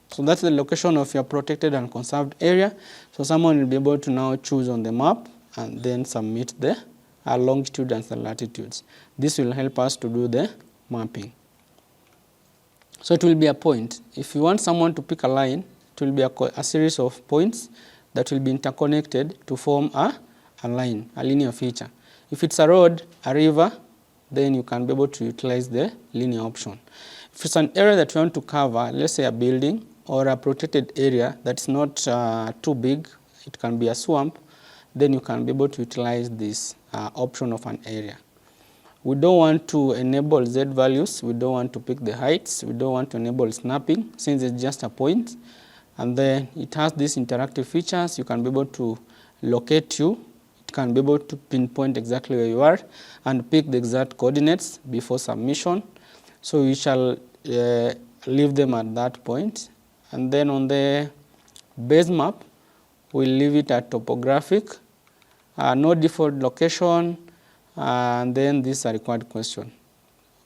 So that's the location of your protected and conserved area. So someone will be able to now choose on the map and then submit the longitude and the latitudes. This will help us to do the mapping. So it will be a point. If you want someone to pick a line, it will be a series of points that will be interconnected to form a line, a linear feature. If it's a road, a river, then you can be able to utilize the linear option. If it's an area that you want to cover, let's say a building or a protected area that's not too big, it can be a swamp, then you can be able to utilize this option of an area. We don't want to enable Z values, we don't want to pick the heights, we don't want to enable snapping since it's just a point. And then it has these interactive features. You can be able to locate you, it can be able to pinpoint exactly where you are and pick the exact coordinates before submission. So we shall leave them at that point. And then on the base map, we'll leave it at topographic, no default location, and then this is a required question.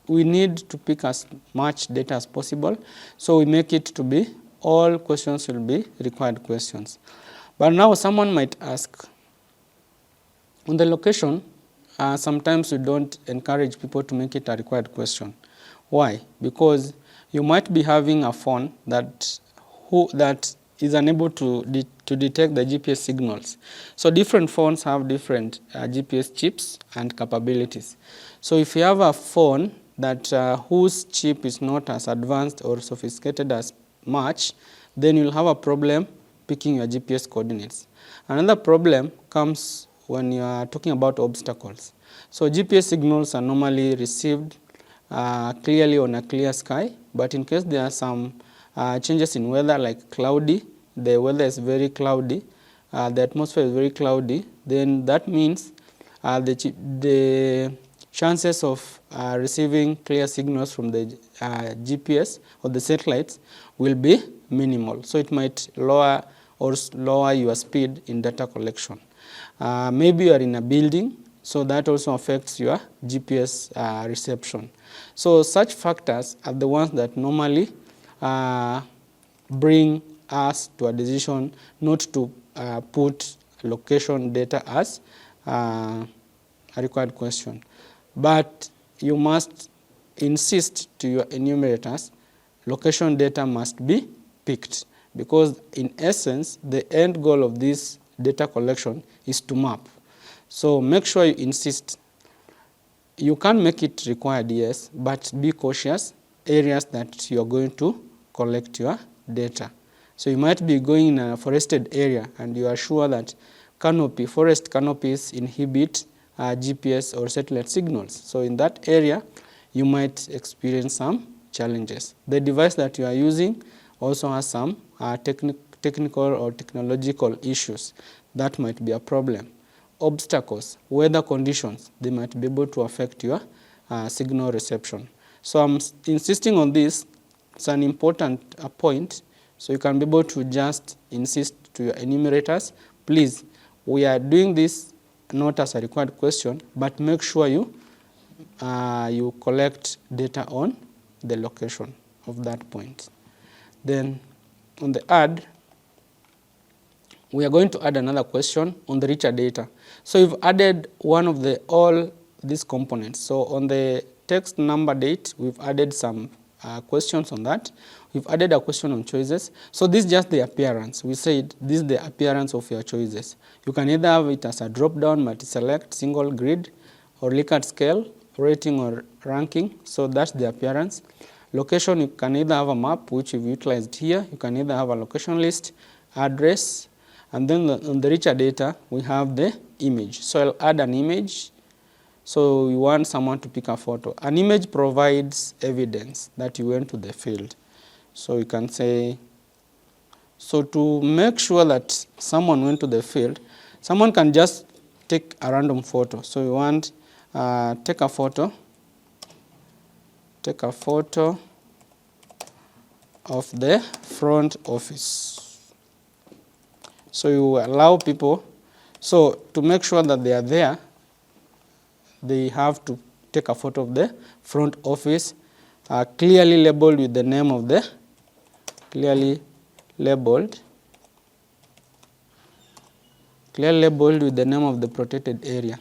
We need to pick as much data as possible, so we make it to be all questions will be required questions. But now someone might ask, on the location, sometimes we don't encourage people to make it a required question. Why? Because you might be having a phone that is unable to detect the GPS signals. So different phones have different GPS chips and capabilities. So if you have a phone that whose chip is not as advanced or sophisticated as much, then you'll have a problem picking your GPS coordinates. Another problem comes when you are talking about obstacles. So GPS signals are normally received clearly on a clear sky, but in case there are some changes in weather like cloudy, the weather is very cloudy, the atmosphere is very cloudy, then that means the chances of receiving clear signals from the GPS or the satellites will be minimal. So it might lower your speed in data collection. Maybe you are in a building, so that also affects your GPS reception. So such factors are the ones that normally bring us to a decision not to put location data as a required question. But you must insist to your enumerators, location data must be picked, because in essence, the end goal of this data collection is to map. So make sure you insist. You can make it required, yes, but be cautious areas that you are going to collect your data. So you might be going in a forested area and you are sure that forest canopies inhibit GPS or satellite signals. So in that area, you might experience some challenges. The device that you are using also has some technical or technological issues. That might be a problem. Obstacles, weather conditions, they might be able to affect your signal reception. So I'm insisting on this. It's an important point. So you can be able to just insist to your enumerators, please, we are doing this not as a required question, but make sure you collect data on the location of that point. Then on the add, we are going to add another question on the richer data. So you've added one of all these components. So on the text, number, date, we've added some questions on that. We've added a question on choices. So this is just the appearance. We said this is the appearance of your choices. You can either have it as a drop-down, multi-select, single grid, or Likert scale, rating or ranking. So that's the appearance. Location, you can either have a map, which we've utilized here. You can either have a location list, address, and then on the richer data, we have the image. So I'll add an image. So we want someone to pick a photo. An image provides evidence that you went to the field. So you can say, so to make sure that someone went to the field, someone can just take a random photo. So you want take a photo of the front office. So you allow people, so to make sure that they are there, they have to take a photo of the front office, clearly labeled with the name of the, clearly labeled with the name of the protected area.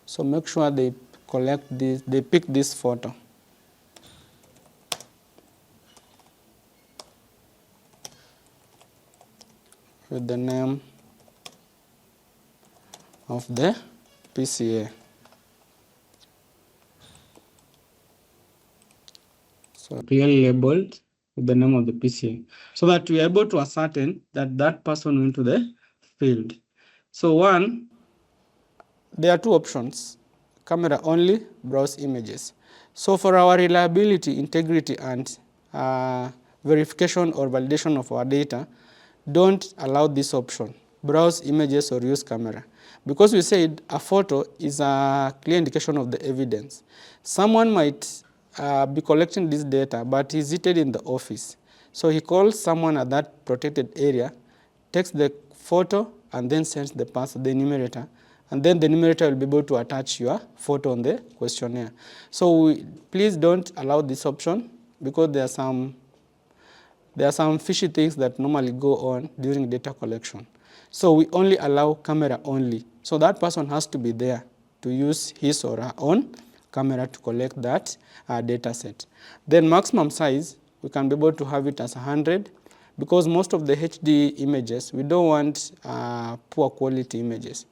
So make sure they collect this, they pick this photo. With the name of the PCA. So clearly labeled with the name of the PCA, so that we are able to ascertain that that person went to the field. So one, there are two options: camera only, browse images. So for our reliability, integrity, and verification or validation of our data, don't allow this option, browse images or use camera. Because we said a photo is a clear indication of the evidence. Someone might be collecting this data, but he's seated in the office. So he calls someone at that protected area, takes the photo, and then sends the enumerator. And then the enumerator will be able to attach your photo on the questionnaire. So please don't allow this option, because there are some fishy things that normally go on during data collection. So we only allow camera only. So that person has to be there to use his or her own camera to collect that data set. Then maximum size, we can be able to have it as 100, because most of the HD images, we don't want poor quality images.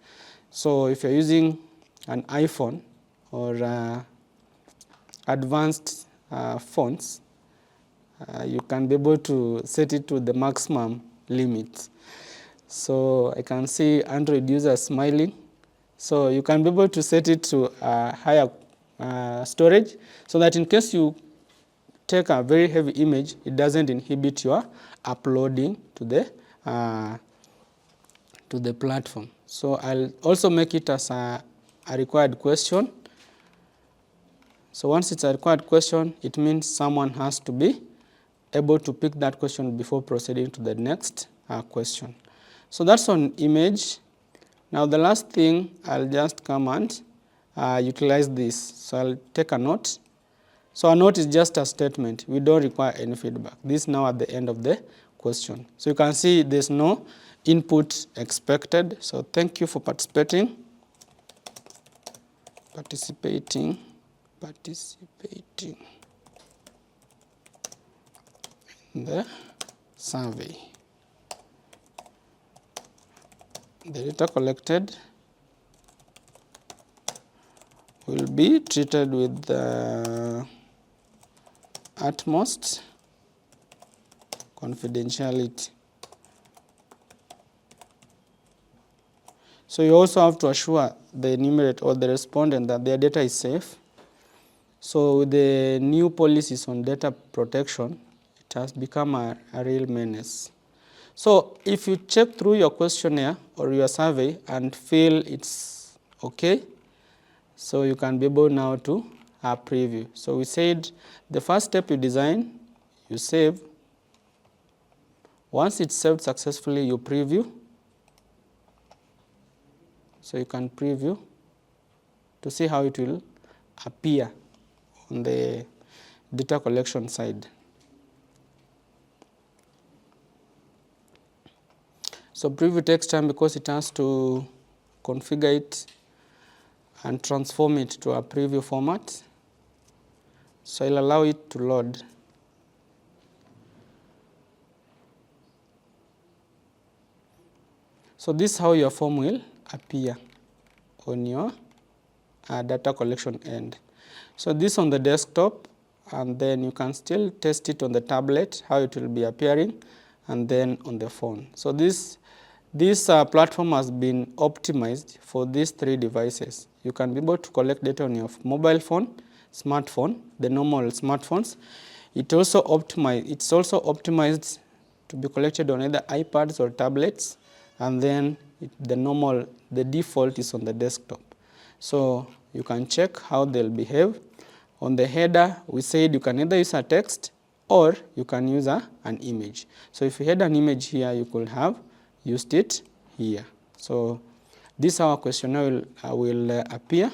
So if you're using an iPhone or advanced phones, you can be able to set it to the maximum limit. So I can see Android users smiling. So you can be able to set it to a higher storage, so that in case you take a very heavy image, it doesn't inhibit your uploading to the platform. So I'll also make it as a required question. So once it's a required question, it means someone has to be able to pick that question before proceeding to the next question. So that's on image. Now the last thing, I'll just come and utilize this. So I'll take a note. So a note is just a statement. We don't require any feedback. This is now at the end of the question. So you can see there's no input expected. So thank you for participating in the survey. The data collected will be treated with utmost confidentiality. So you also have to assure the enumerate or the respondent that their data is safe. So with the new policies on data protection, it has become a real menace. So if you check through your questionnaire or your survey and feel it's okay, so you can be able now to preview. So we said the first step you design, you save. Once it's saved successfully, you preview. So you can preview to see how it will appear on the data collection side. So preview takes time because it has to configure it and transform it to a preview format. So I'll allow it to load. So this is how your form will appear on your data collection end. So this on the desktop, and then you can still test it on the tablet, how it will be appearing, and then on the phone. So this platform has been optimized for these 3 devices. You can be able to collect data on your mobile phone, smartphone, the normal smartphones. It's also optimized to be collected on either iPads or tablets, and then the default is on the desktop. So you can check how they'll behave. On the header, we said you can either use a text or you can use an image. So if you had an image here, you could have used it here. So this our questionnaire will appear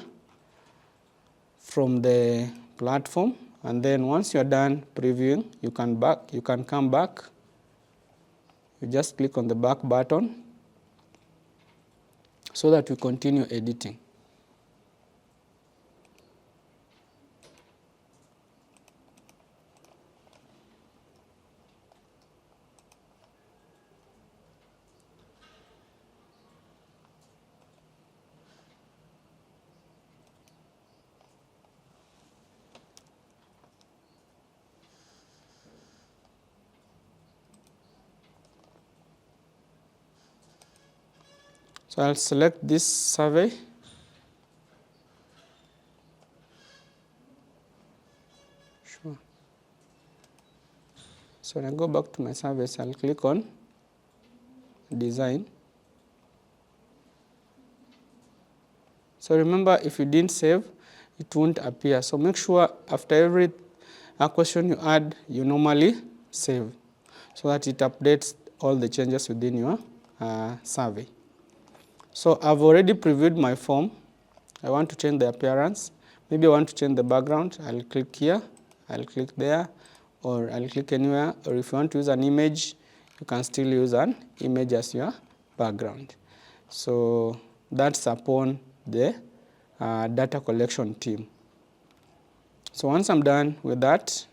from the platform, and then once you're done previewing, you can come back. You just click on the back button so that we continue editing. So I'll select this survey. Sure. So when I go back to my surveys, I'll click on design. So remember, if you didn't save, it won't appear. So make sure after every question you add, you normally save so that it updates all the changes within your survey. So I've already previewed my form. I want to change the appearance. Maybe I want to change the background. I'll click here, I'll click there, or I'll click anywhere. Or if you want to use an image, you can still use an image as your background. So that's upon the data collection team. So once I'm done with that,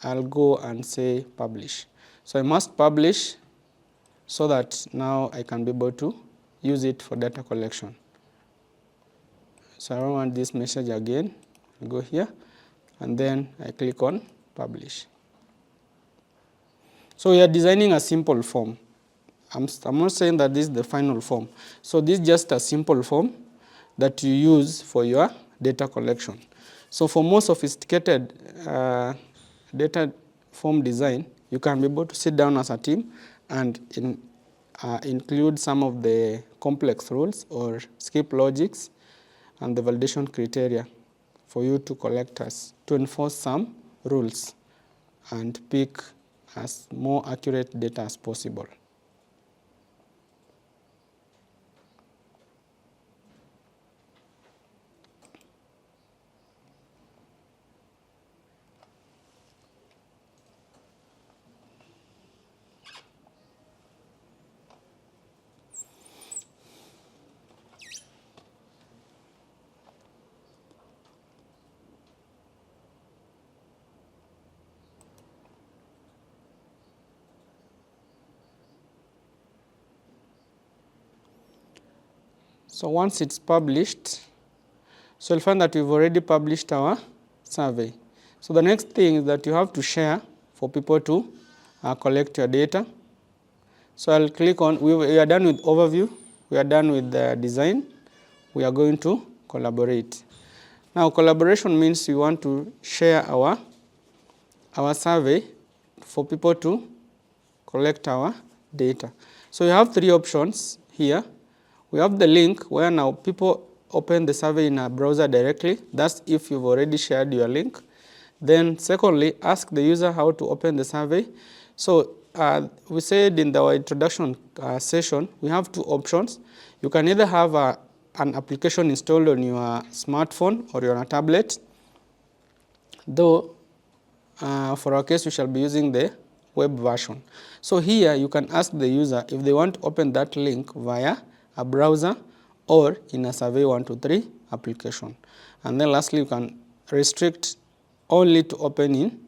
I'll go and say publish. So I must publish so that now I can be able to use it for data collection. So I don't want this message again. I go here, and then I click on publish. So we are designing a simple form. I'm not saying that this is the final form. So this is just a simple form that you use for your data collection. So for more sophisticated data form design, you can be able to sit down as a team and include some of the complex rules or skip logics and the validation criteria for you to to enforce some rules and pick as more accurate data as possible. So once it's published, so you'll find that we've already published our survey. So the next thing is that you have to share for people to collect your data. So I'll click on, we are done with overview, we are done with the design, we are going to collaborate. Now collaboration means we want to share our survey for people to collect our data. So we have three options here. We have the link where now people open the survey in a browser directly. That's if you've already shared your link. Then secondly, ask the user how to open the survey. So we said in our introduction session, we have two options. You can either have an application installed on your smartphone or on a tablet, though for our case we shall be using the web version. So here you can ask the user if they want to open that link via a browser or in a Survey 123 application. And then lastly, you can restrict only to open in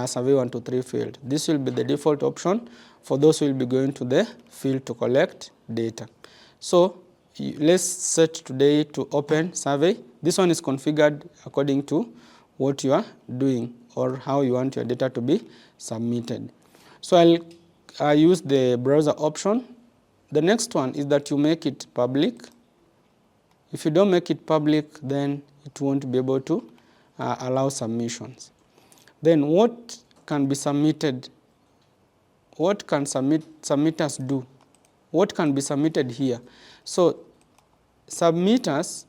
Survey 123 field. This will be the default option for those who will be going to the field to collect data. So let's set today to open survey. This one is configured according to what you are doing or how you want your data to be submitted. So I'll use the browser option. The next one is that you make it public. If you don't make it public, then it won't be able to allow submissions. Then what can be submitted? What can submitters do? What can be submitted here? So submitters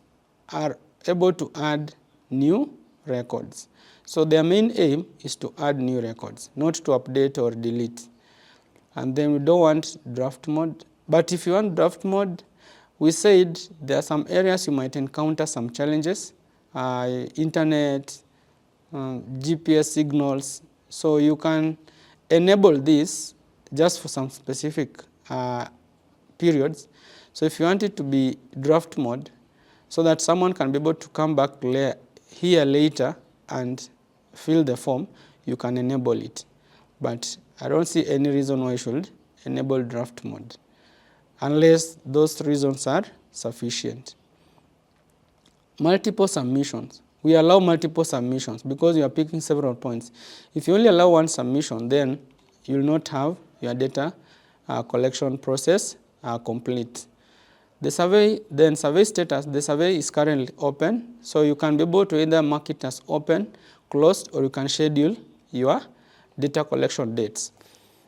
are able to add new records. So their main aim is to add new records, not to update or delete. And then we don't want draft mode. But if you want draft mode, we said there are some areas you might encounter some challenges, internet, GPS signals. So you can enable this just for some specific periods. So if you want it to be draft mode, so that someone can be able to come back here later and fill the form, you can enable it. But I don't see any reason why you should enable draft mode, unless those reasons are sufficient. Multiple submissions. We allow multiple submissions because you are picking several points. If you only allow one submission, then you will not have your data collection process complete. The survey, then survey status, the survey is currently open, so you can be able to either mark it as open, closed, or you can schedule your data collection dates.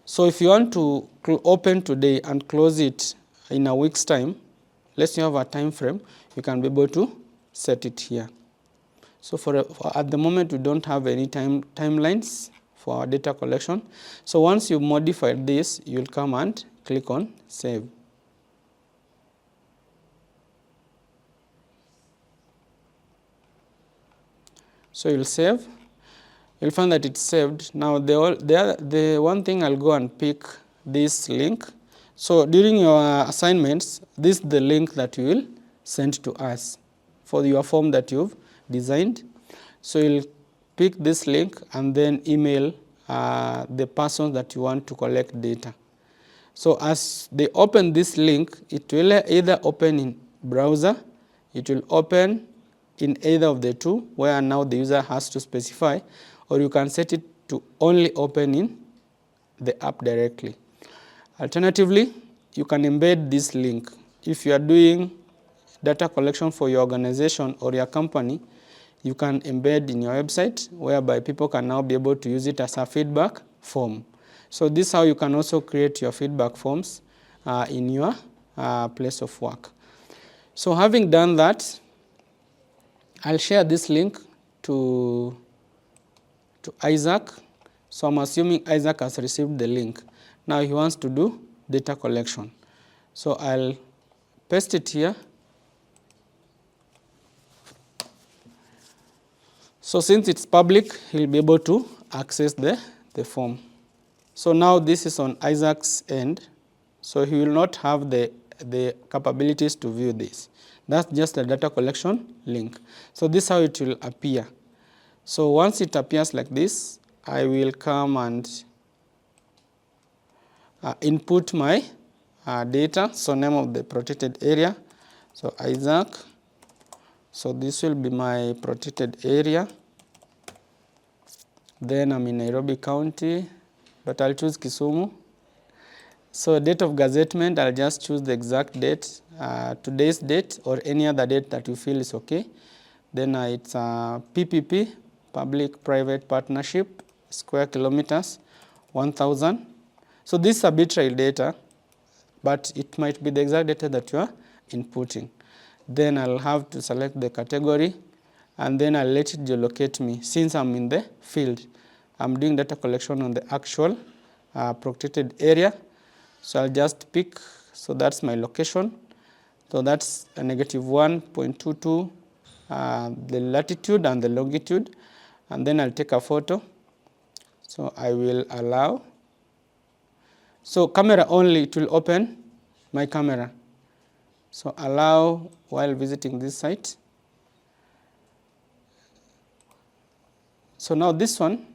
So if you want to open today and close it in a week's time, let's say you have a time frame, you can be able to set it here. So for at the moment, we don't have any timelines for our data collection. So once you modify this, you'll come and click on save. So you'll save. You'll find that it's saved. Now the one thing, I'll go and pick this link. So during your assignments, this is the link that you will send to us for your form that you've designed. So you'll pick this link and then email the person that you want to collect data. So as they open this link, it will either open in browser, it will open in either of the two, where now the user has to specify, or you can set it to only open in the app directly. Alternatively, you can embed this link. If you are doing data collection for your organization or your company, you can embed in your website, whereby people can now be able to use it as a feedback form. So this is how you can also create your feedback forms in your place of work. So having done that, I'll share this link to Isaac. So I'm assuming Isaac has received the link. Now he wants to do data collection. So I'll paste it here. So since it's public, he'll be able to access the form. So now this is on Isaac's end. So he will not have the capabilities to view this. That's just a data collection link. So this is how it will appear. So once it appears like this, I will come and input my data. So name of the protected area. So Isaac. So this will be my protected area. Then I'm in Nairobi County, but I'll choose Kisumu. So date of gazettement, I'll just choose the exact date, today's date or any other date that you feel is okay. Then it's PPP, public-private partnership, square kilometers, 1,000. So this is arbitrary data, but it might be the exact data that you are inputting. Then I'll have to select the category, and then I'll let it geolocate me. Since I'm in the field, I'm doing data collection on the actual protected area. So I'll just pick, so that's my location. So that's a negative 1.22, the latitude and the longitude. And then I'll take a photo. So I will allow. So camera only, it will open my camera. So allow while visiting this site. So now this one,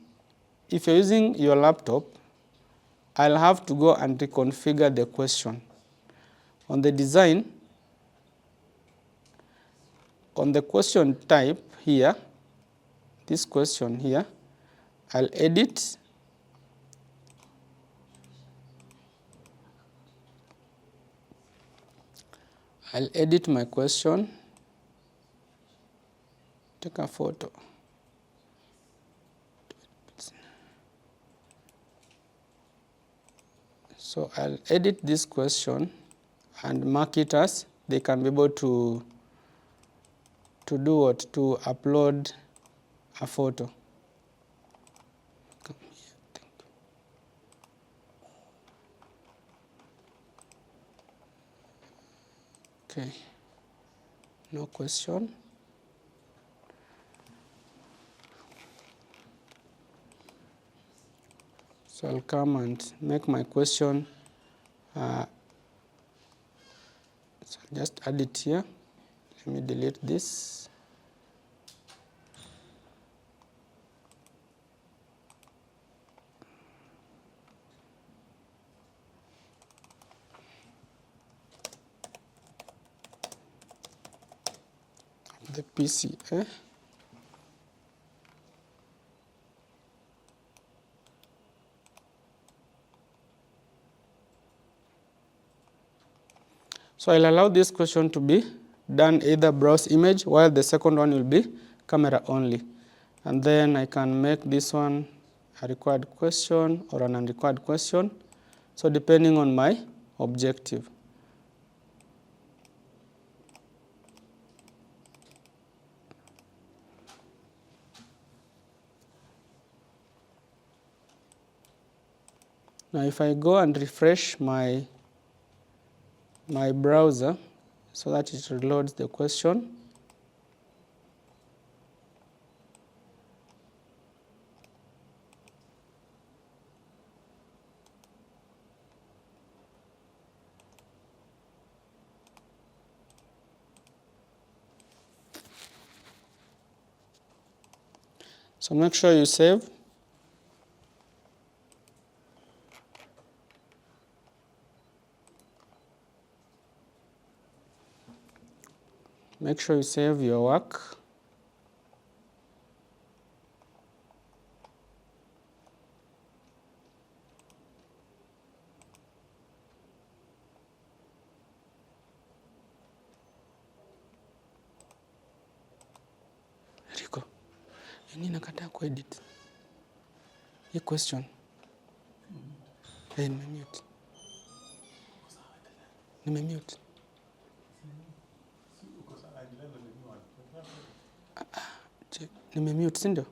if you're using your laptop, I'll have to go and reconfigure the question. On the design, on the question type here, this question here, I'll edit. I'll edit my question, take a photo. So I'll edit this question and mark it as they can be able to do what? To upload a photo. Come here, thank you. Okay, no question. So I'll come and make my question. So I'll just add it here. Let me delete this. The PC, So I'll allow this question to be done either browse image, while the second one will be camera only. And then I can make this one a required question or an unrequired question. So depending on my objective. Now if I go and refresh my browser so that it reloads the question, so make sure you save. Make sure you save your work. Rico, yani nakataa kuedit hii question. Nimemute. Nimemute. Nimemute, si ndio?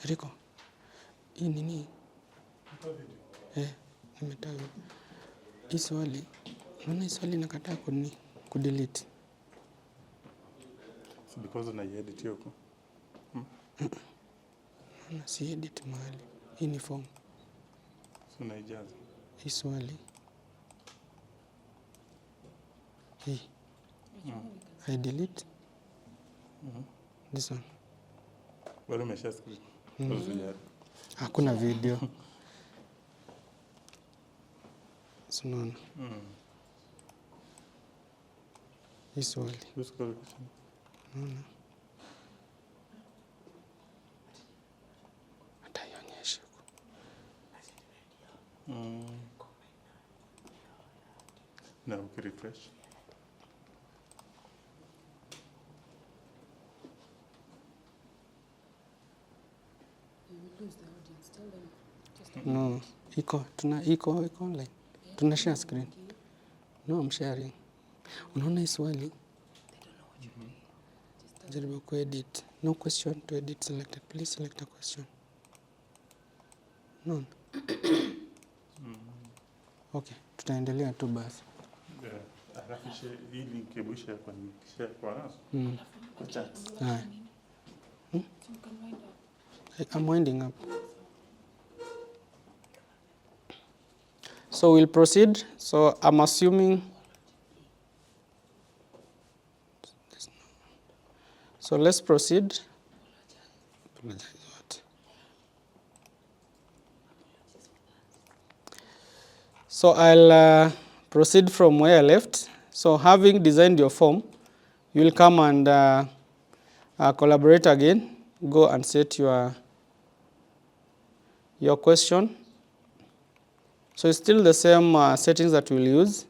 Rico, hii nini? Nimetoa. Hii swali, unaona hii swali nakataa kudelete. So because unaiedit huko. Si edit mahali. Hii ni form. So unaijaza. Hii swali. Hii. I delete. This one. Bado umesha screen. Hakuna video. So unaona. Hii swali. Unaona. Na ukirefresh. No, iko online. Tuna share screen. No, I'm sharing. Unaona hii swali? Jaribu kuedit. No question to edit selected. Please select a question. No. Okay, tutaendelea tu basi. Alafu hii link hebu share kwa kwa chat. Haya. I'm winding up. So we'll proceed. So I'm assuming. So let's proceed. So I'll proceed from where I left. So having designed your form, you will come and collaborate again. Go and set your question. So it's still the same settings that we'll use.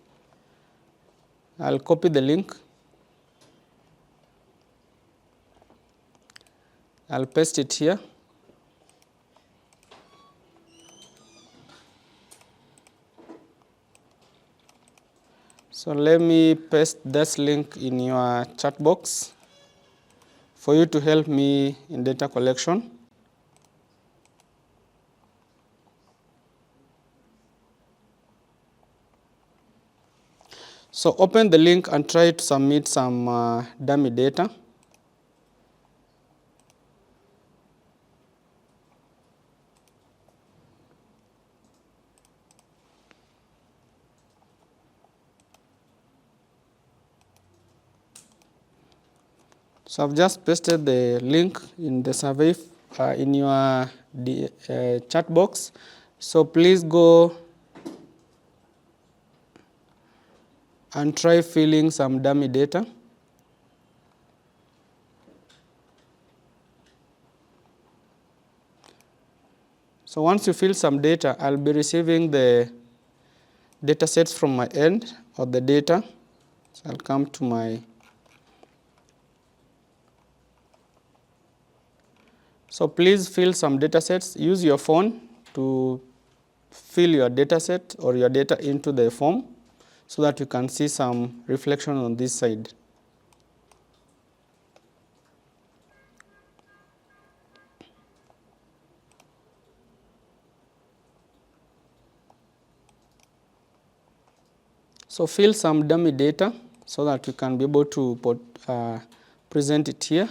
I'll copy the link. I'll paste it here. So let me paste this link in your chat box for you to help me in data collection. So open the link and try to submit some dummy data. So I've just pasted the link in the survey in your chat box. So please go and try filling some dummy data. So once you fill some data, I'll be receiving the data sets from my end or the data. So I'll come to my. So please fill some data sets. Use your phone to fill your data set or your data into the form so that you can see some reflection on this side. So fill some dummy data so that you can be able to present it here.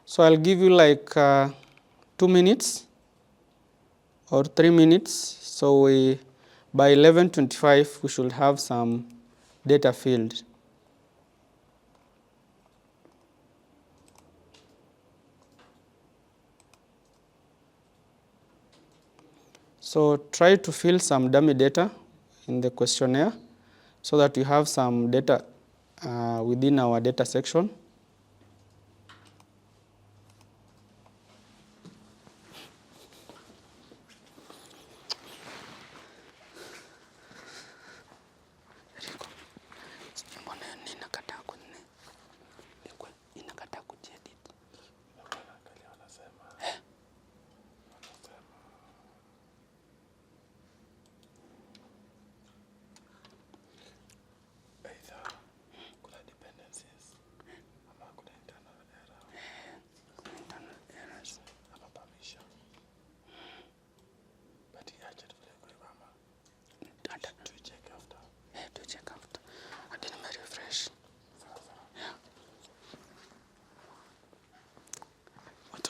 So I'll give you like 2 minutes or 3 minutes. So by 11:25 we should have some data filled. So try to fill some dummy data in the questionnaire so that you have some data within our data section.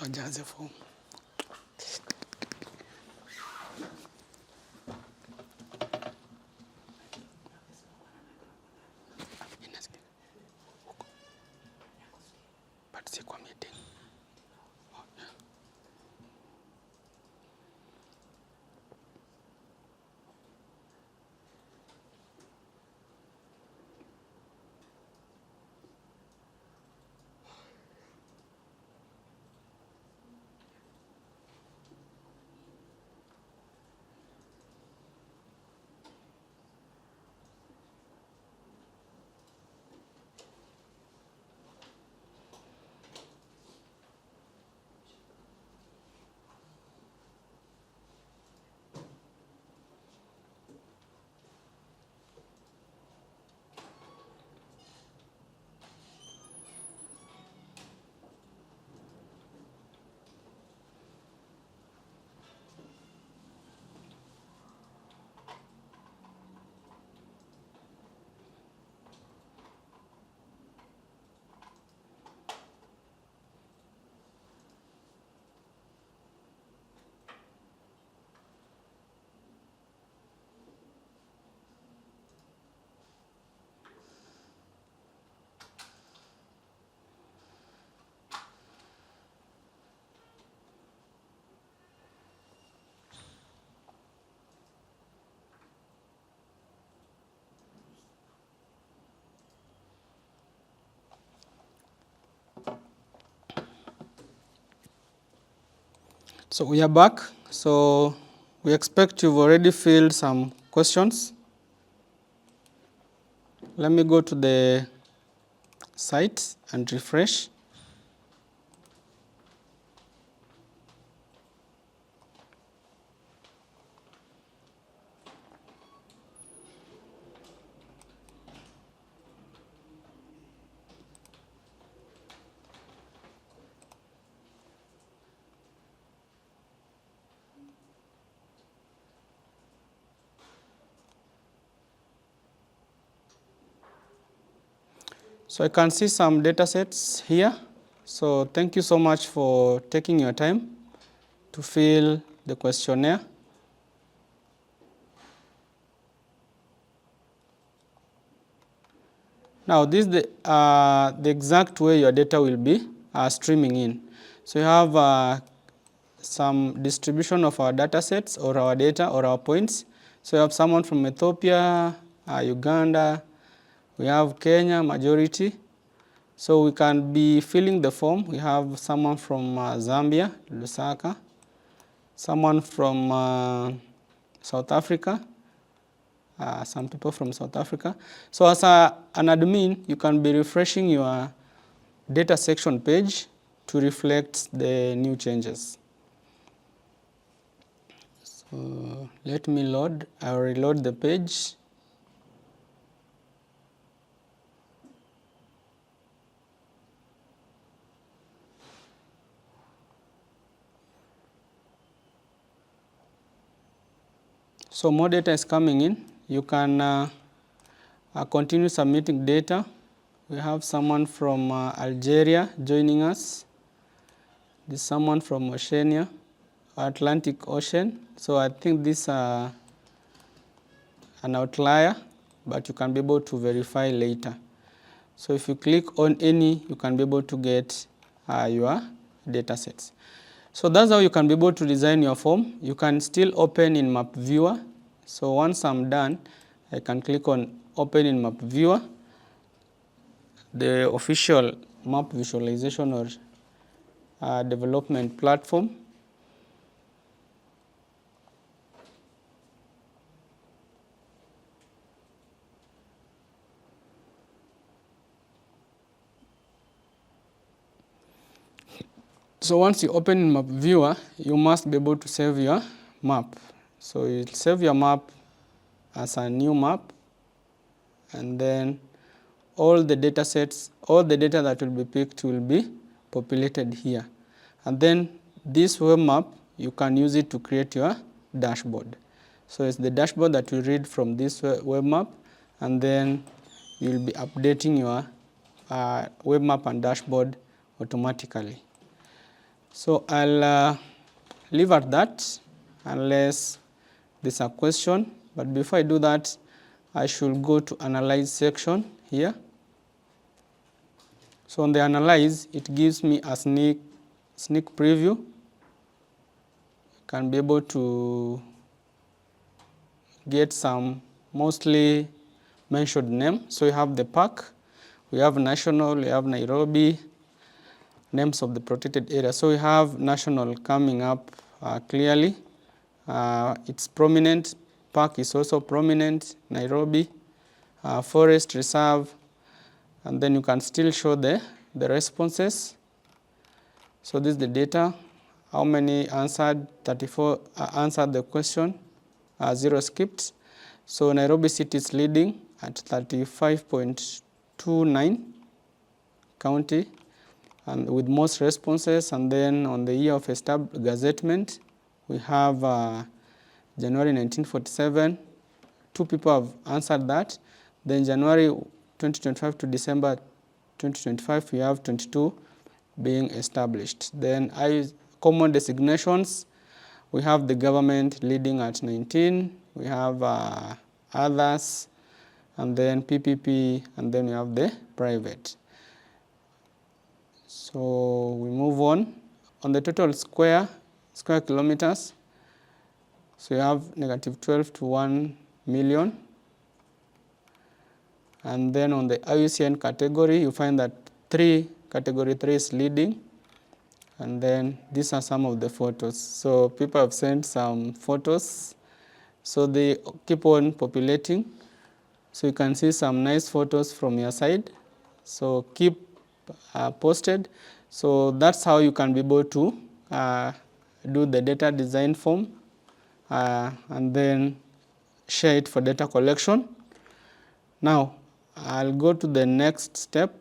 Wajaze form. But si kwa meeting. So we are back. So we expect you've already filled some questions. Let me go to the site and refresh. So I can see some data sets here. So thank you so much for taking your time to fill the questionnaire. Now this is the exact way your data will be streaming in. So you have some distribution of our data sets or our data or our points. So you have someone from Ethiopia, Uganda, we have Kenya, majority. So we can be filling the form. We have someone from Zambia, Lusaka, someone from South Africa, some people from South Africa. So as an admin, you can be refreshing your data section page to reflect the new changes. So let me load. I'll reload the page. So more data is coming in. You can continue submitting data. We have someone from Algeria joining us. This is someone from Oceania, Atlantic Ocean. So I think this is an outlier, but you can be able to verify later. So if you click on any, you can be able to get your data sets. So that's how you can be able to design your form. You can still open in Map Viewer. So once I'm done, I can click on Open in Map Viewer, the official map visualization or development platform. So once you open in Map Viewer, you must be able to save your map. So you'll save your map as a new map, and then all the data sets, all the data that will be picked will be populated here. And then this web map, you can use it to create your dashboard. So it's the dashboard that you read from this web map, and then you'll be updating your web map and dashboard automatically. So I'll leave at that unless there's a question. But before I do that, I should go to Analyze section here. So on the Analyze, it gives me a sneak preview. Can be able to get some mostly mentioned name. So you have the park, we have national, we have Nairobi, names of the protected area. So we have national coming up clearly. It's prominent. Park is also prominent. Nairobi, forest reserve, and then you can still show the responses. So this is the data. How many answered? 34 answered the question. 0 skipped. So Nairobi City is leading at 35.29 county, and with most responses. And then on the year of gazettement, we have January 1947. 2 people have answered that. Then January 2025 to December 2025, we have 22 being established. Then common designations, we have the government leading at 19. We have others, and then PPP, and then we have the private. So we move on. On the total square kilometers, so you have -12 to 1 million. And then on the IUCN category, you find that category 3 is leading And then these are some of the photos. So people have sent some photos. So they keep on populating. So you can see some nice photos from your side. So keep posted. So that's how you can be able to do the data design form and then share it for data collection. Now I'll go to the next step,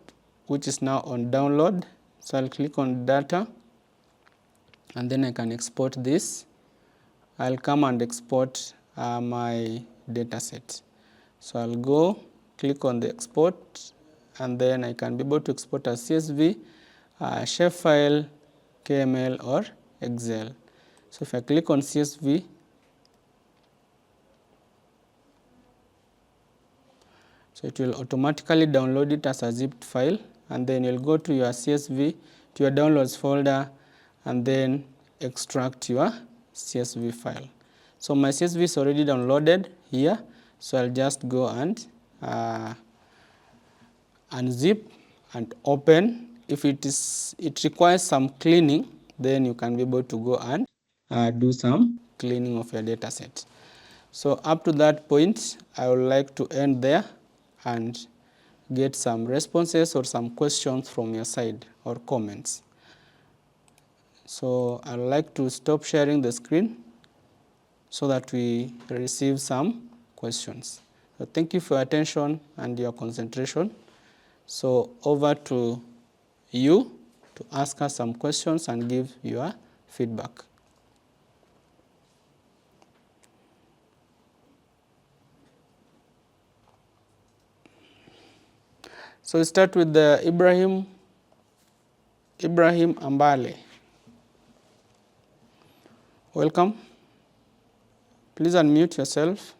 which is now on download. So I'll click on data and then I can export this. I'll come and export my data set. So I'll go click on the export and then I can be able to export as CSV, shapefile, KML or Excel. So if I click on CSV, so it will automatically download it as a zipped file, and then you'll go to your CSV, to your downloads folder, and then extract your CSV file. So my CSV is already downloaded here, so I'll just go and unzip and open. If it requires some cleaning, then you can be able to go and do some cleaning of your data set. So up to that point, I would like to end there and get some responses or some questions from your side or comments. So I'd like to stop sharing the screen so that we receive some questions. So thank you for your attention and your concentration. So over to you to ask us some questions and give your feedback. So we start with the Ibrahim Ambale. Welcome. Please unmute yourself.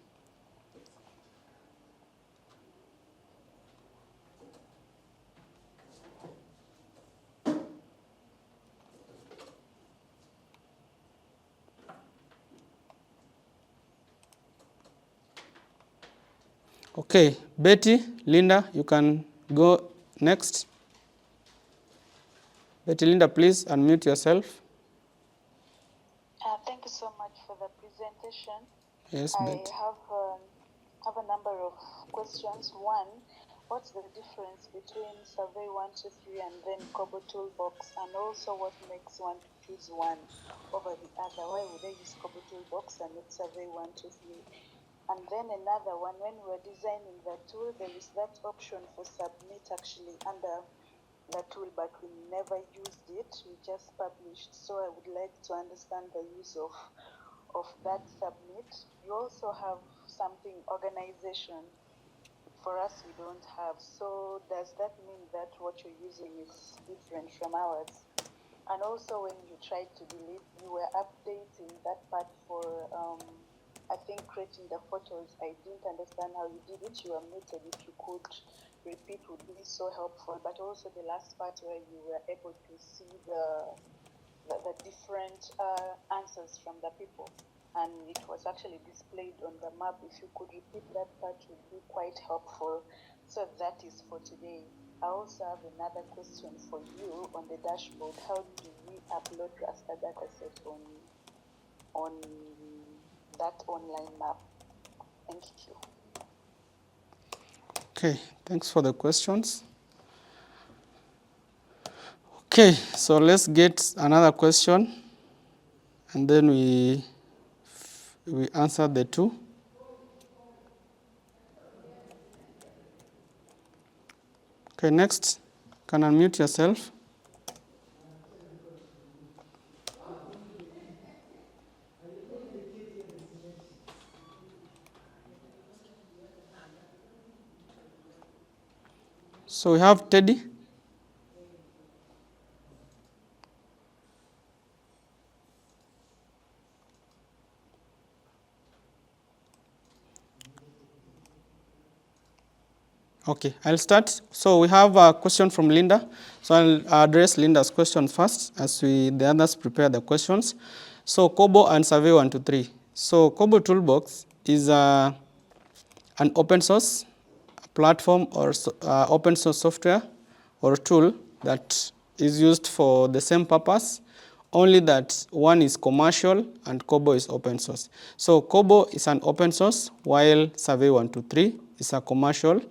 Okay, Betty, Linda, you can go next. Betty, Linda, please unmute yourself. Thank you so much for the presentation. Yes, Betty. I have a number of questions. One, what's the difference between Survey 123 and then Kobo Toolbox, and also what makes one choose one over the other? Why would they use Kobo Toolbox and not Survey 123? And then another one, when we were designing the tool, there is that option for submit actually under the tool, but we never used it. We just published. So I would like to understand the use of that submit. You also have something organization. For us, we don't have. So does that mean that what you're using is different from ours? And also when you tried to delete, you were updating that part for, I think, creating the photos. I didn't understand how you did it. You were muted. If you could repeat would be so helpful. But also the last part where you were able to see the different answers from the people. And it was actually displayed on the map. If you could repeat that part would be quite helpful. So that is for today. I also have another question for you on the dashboard. How do we upload raster data set on that online map? Thank you. Okay, thanks for the questions. Okay, so let's get another question and then we answer the two. Okay, next, can unmute yourself. So we have Teddy. Okay, I'll start. So we have a question from Linda. So I'll address Linda's question first as the others prepare the questions. So Kobo and Survey 123. So Kobo Toolbox is an open source platform or open source software or tool that is used for the same purpose, only that one is commercial and Kobo is open source. So Kobo is an open source, while Survey123 is a commercial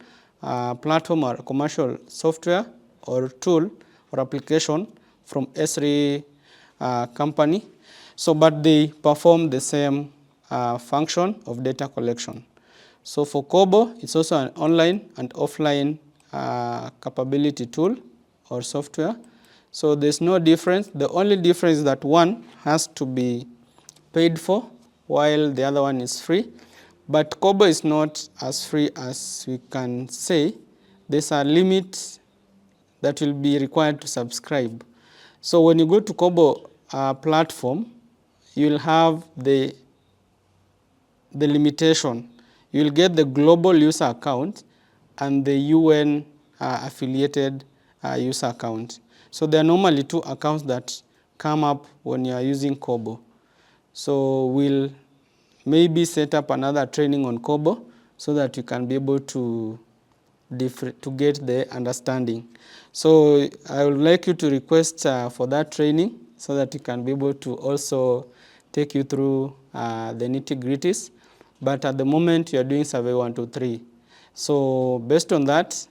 platform or commercial software or tool or application from Esri company. So, but they perform the same function of data collection. So for Kobo, it's also an online and offline capability tool or software. So there's no difference. The only difference is that one has to be paid for, while the other one is free. But Kobo is not as free as we can say. There's a limit that will be required to subscribe. So when you go to Kobo platform, you'll have the limitation. You'll get the global user account and the UN affiliated user account. So there are normally two accounts that come up when you are using Kobo. So we'll maybe set up another training on Kobo so that you can be able to get the understanding. So I would like you to request for that training so that you can be able to also take you through the nitty-gritties. But at the moment, you are doing Survey123. So based on that,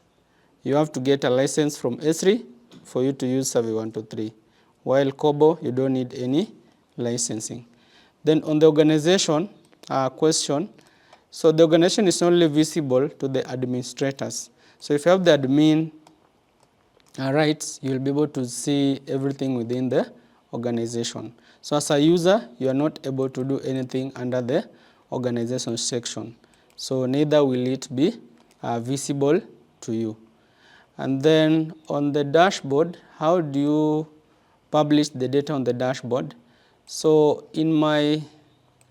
you have to get a license from Esri for you to use Survey123. While Kobo, you don't need any licensing. Then on the organization question, so the organization is only visible to the administrators. So if you have the admin rights, you'll be able to see everything within the organization. So as a user, you are not able to do anything under the organization section. So neither will it be visible to you. And then on the dashboard, how do you publish the data on the dashboard? So in my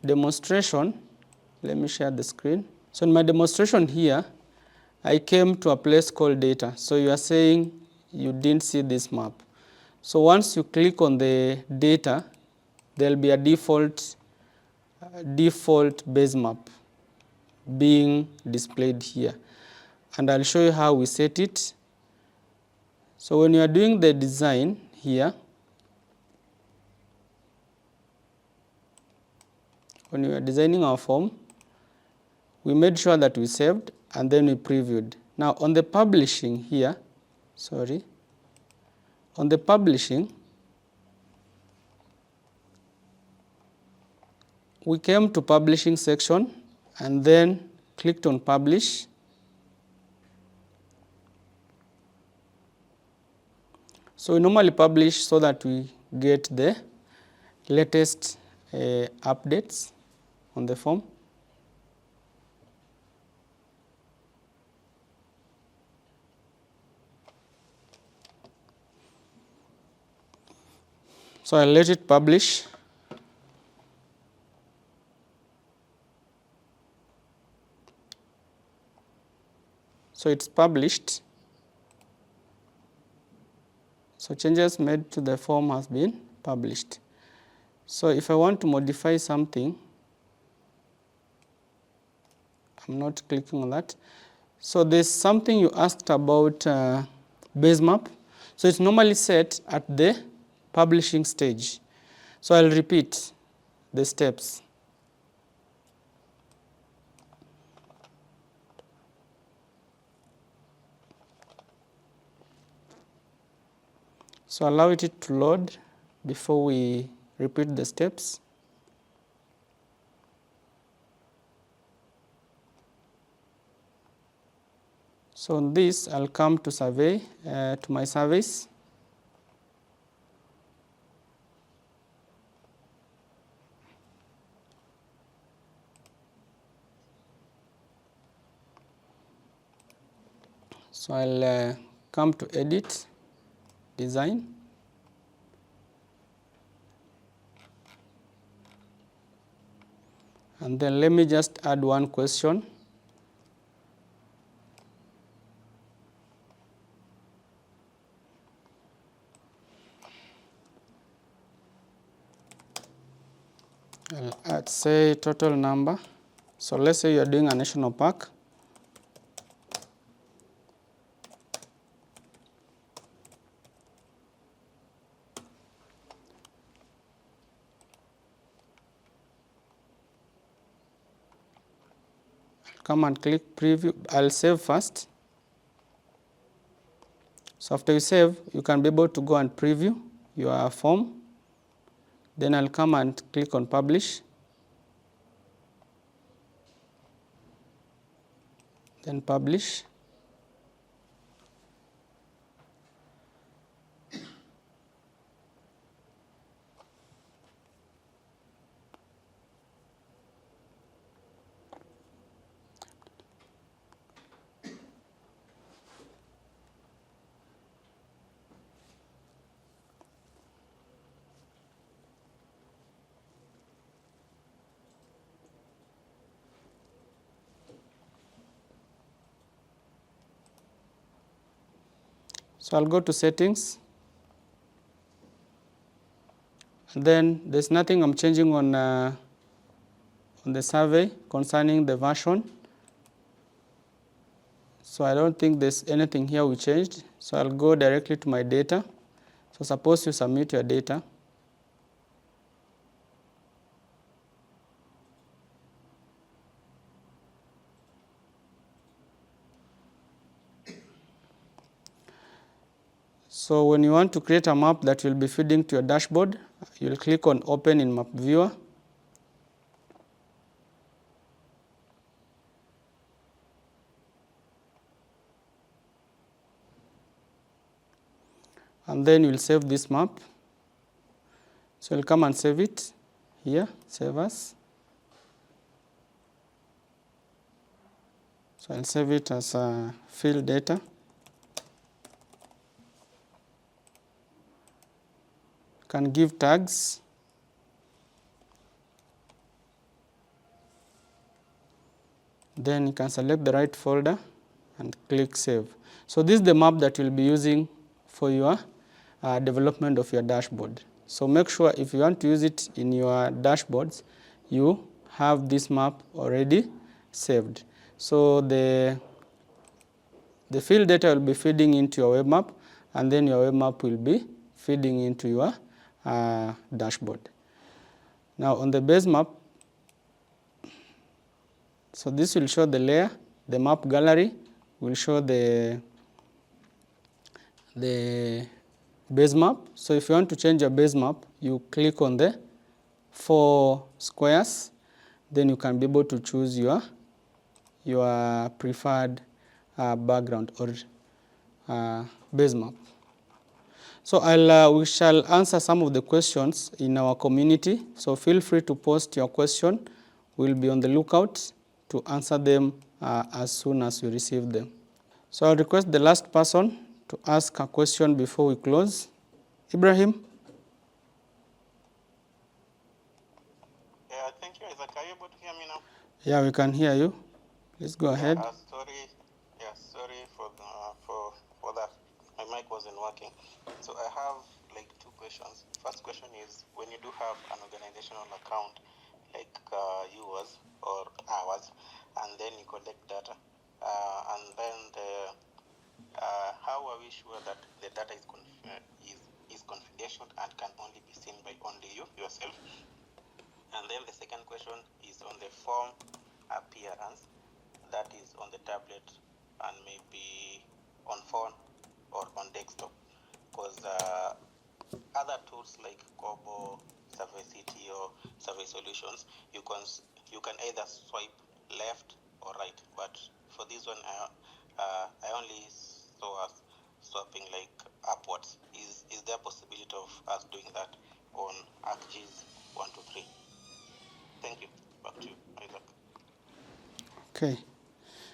demonstration, let me share the screen. So in my demonstration here, I came to a place called data. So you are saying you didn't see this map. So once you click on the data, there'll be a default base map being displayed here. And I'll show you how we set it. So when you are doing the design here, when we are designing our form, we made sure that we saved and then we previewed. Now on the publishing here, on the publishing, we came to publishing section and then clicked on publish. So we normally publish so that we get the latest updates on the form. So I'll let it publish. So it's published. So changes made to the form has been published. So if I want to modify something, I'm not clicking on that. So there's something you asked about base map. So it's normally set at the publishing stage. So I'll repeat the steps. So allow it to load before we repeat the steps. So on this, I'll come to survey, to my surveys. So I'll come to edit, design. And then let me just add one question. I'll add, say, total number. So let's say you're doing a national park. come and click preview. I'll save first. So after you save, you can be able to go and preview your form. Then I'll come and click on publish. Then publish. So I'll go to settings. And then there's nothing I'm changing on the survey concerning the version. So I don't think there's anything here we changed. So I'll go directly to my data. So suppose you submit your data. So when you want to create a map that will be feeding to your dashboard, you'll click on Open in Map Viewer. And then you'll save this map. So you'll come and save it here, Save As. So I'll save it as field data. Can give tags. Then you can select the right folder and click Save. So this is the map that you'll be using for your development of your dashboard. So make sure if you want to use it in your dashboards, you have this map already saved. So the field data will be feeding into your web map, and then your web map will be feeding into your dashboard. Now on the base map, so this will show the layer, the map gallery will show the base map. So if you want to change your base map, you click on the 4 squares, then you can be able to choose your preferred background or base map. So we shall answer some of the questions in our community. So feel free to post your question. We'll be on the lookout to answer them as soon as we receive them. So I'll request the last person to ask a question before we close. Ibrahim? Yeah, thank you, Isaac. Are you able to hear me now? Yeah, we can hear you. Please go ahead. Sorry for that. My mic wasn't working. So I have like 2 questions. First question is, when you do have an organizational account like yours or ours, and then you collect data, and then how are we sure that the data is confidential and can only be seen by only you yourself? And then the second question is on the form appearance, that is on the tablet and maybe on phone or on desktop, because other tools like Kobo, Survey City or Survey Solutions, you can either swipe left or right, but for this one I only saw us swiping like upwards. Is there a possibility of us doing that on ArcGIS 123? Thank you. Back to you, Isaac. Okay.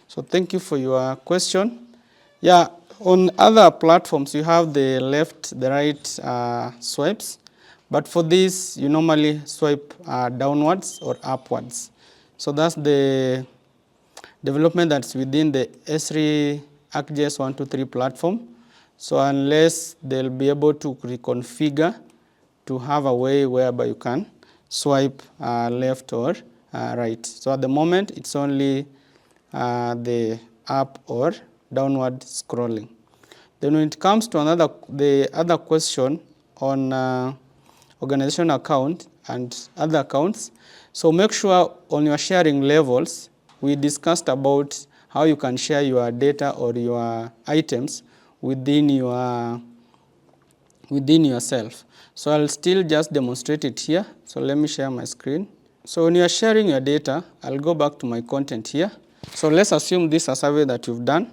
So thank you for your question. Yeah, on other platforms, you have the left, the right swipes. But for this, you normally swipe downwards or upwards. So that's the development that's within the S3 ArcGIS 123 platform. So unless they'll be able to reconfigure to have a way whereby you can swipe left or right. So at the moment, it's only the up or downward scrolling. Then when it comes to the other question on organization account and other accounts, so make sure on your sharing levels, we discussed about how you can share your data or your items within yourself. So I'll still just demonstrate it here. So let me share my screen. So when you are sharing your data, I'll go back to my content here. So let's assume this is a survey that you've done,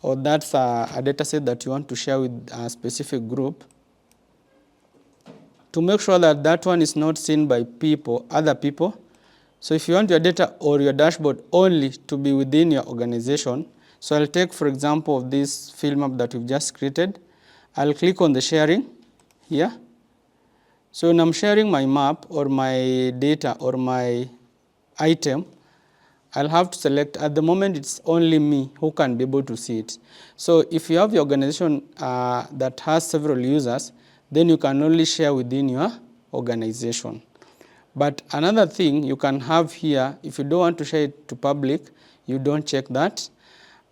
or that's a data set that you want to share with a specific group. To make sure that that one is not seen by other people. So if you want your data or your dashboard only to be within your organization, so I'll take, for example, this field map that we've just created. I'll click on the sharing here. So when I'm sharing my map or my data or my item, I'll have to select, at the moment it's only me who can be able to see it. So if you have your organization that has several users, then you can only share within your organization. But another thing you can have here, if you don't want to share it to public, you don't check that.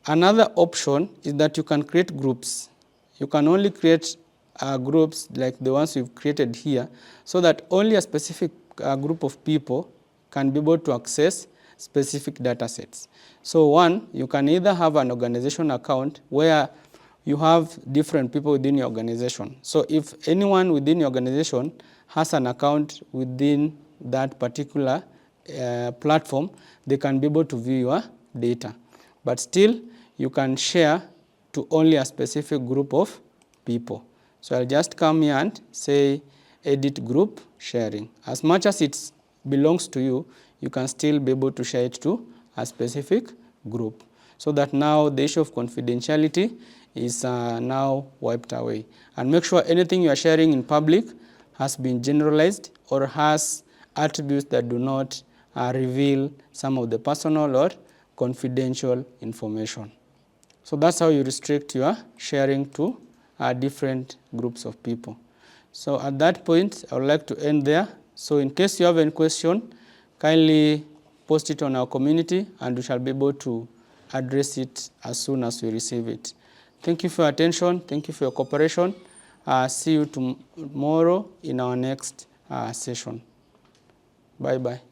Another option is that you can create groups. You can only create groups like the ones we've created here, so that only a specific group of people can be able to access specific data sets. So one, you can either have an organization account where you have different people within your organization. So if anyone within your organization has an account within that particular platform, they can be able to view your data. But still, you can share to only a specific group of people. So I'll just come here and say edit group sharing. As much as it belongs to you, you can still be able to share it to a specific group. So that now the issue of confidentiality is now wiped away. And make sure anything you are sharing in public has been generalized or has attributes that do not reveal some of the personal or confidential information. So that's how you restrict your sharing to different groups of people. So at that point, I would like to end there. So in case you have any question, kindly post it on our community and we shall be able to address it as soon as we receive it. Thank you for your attention. Thank you for your cooperation. See you tomorrow in our next session. Bye-bye.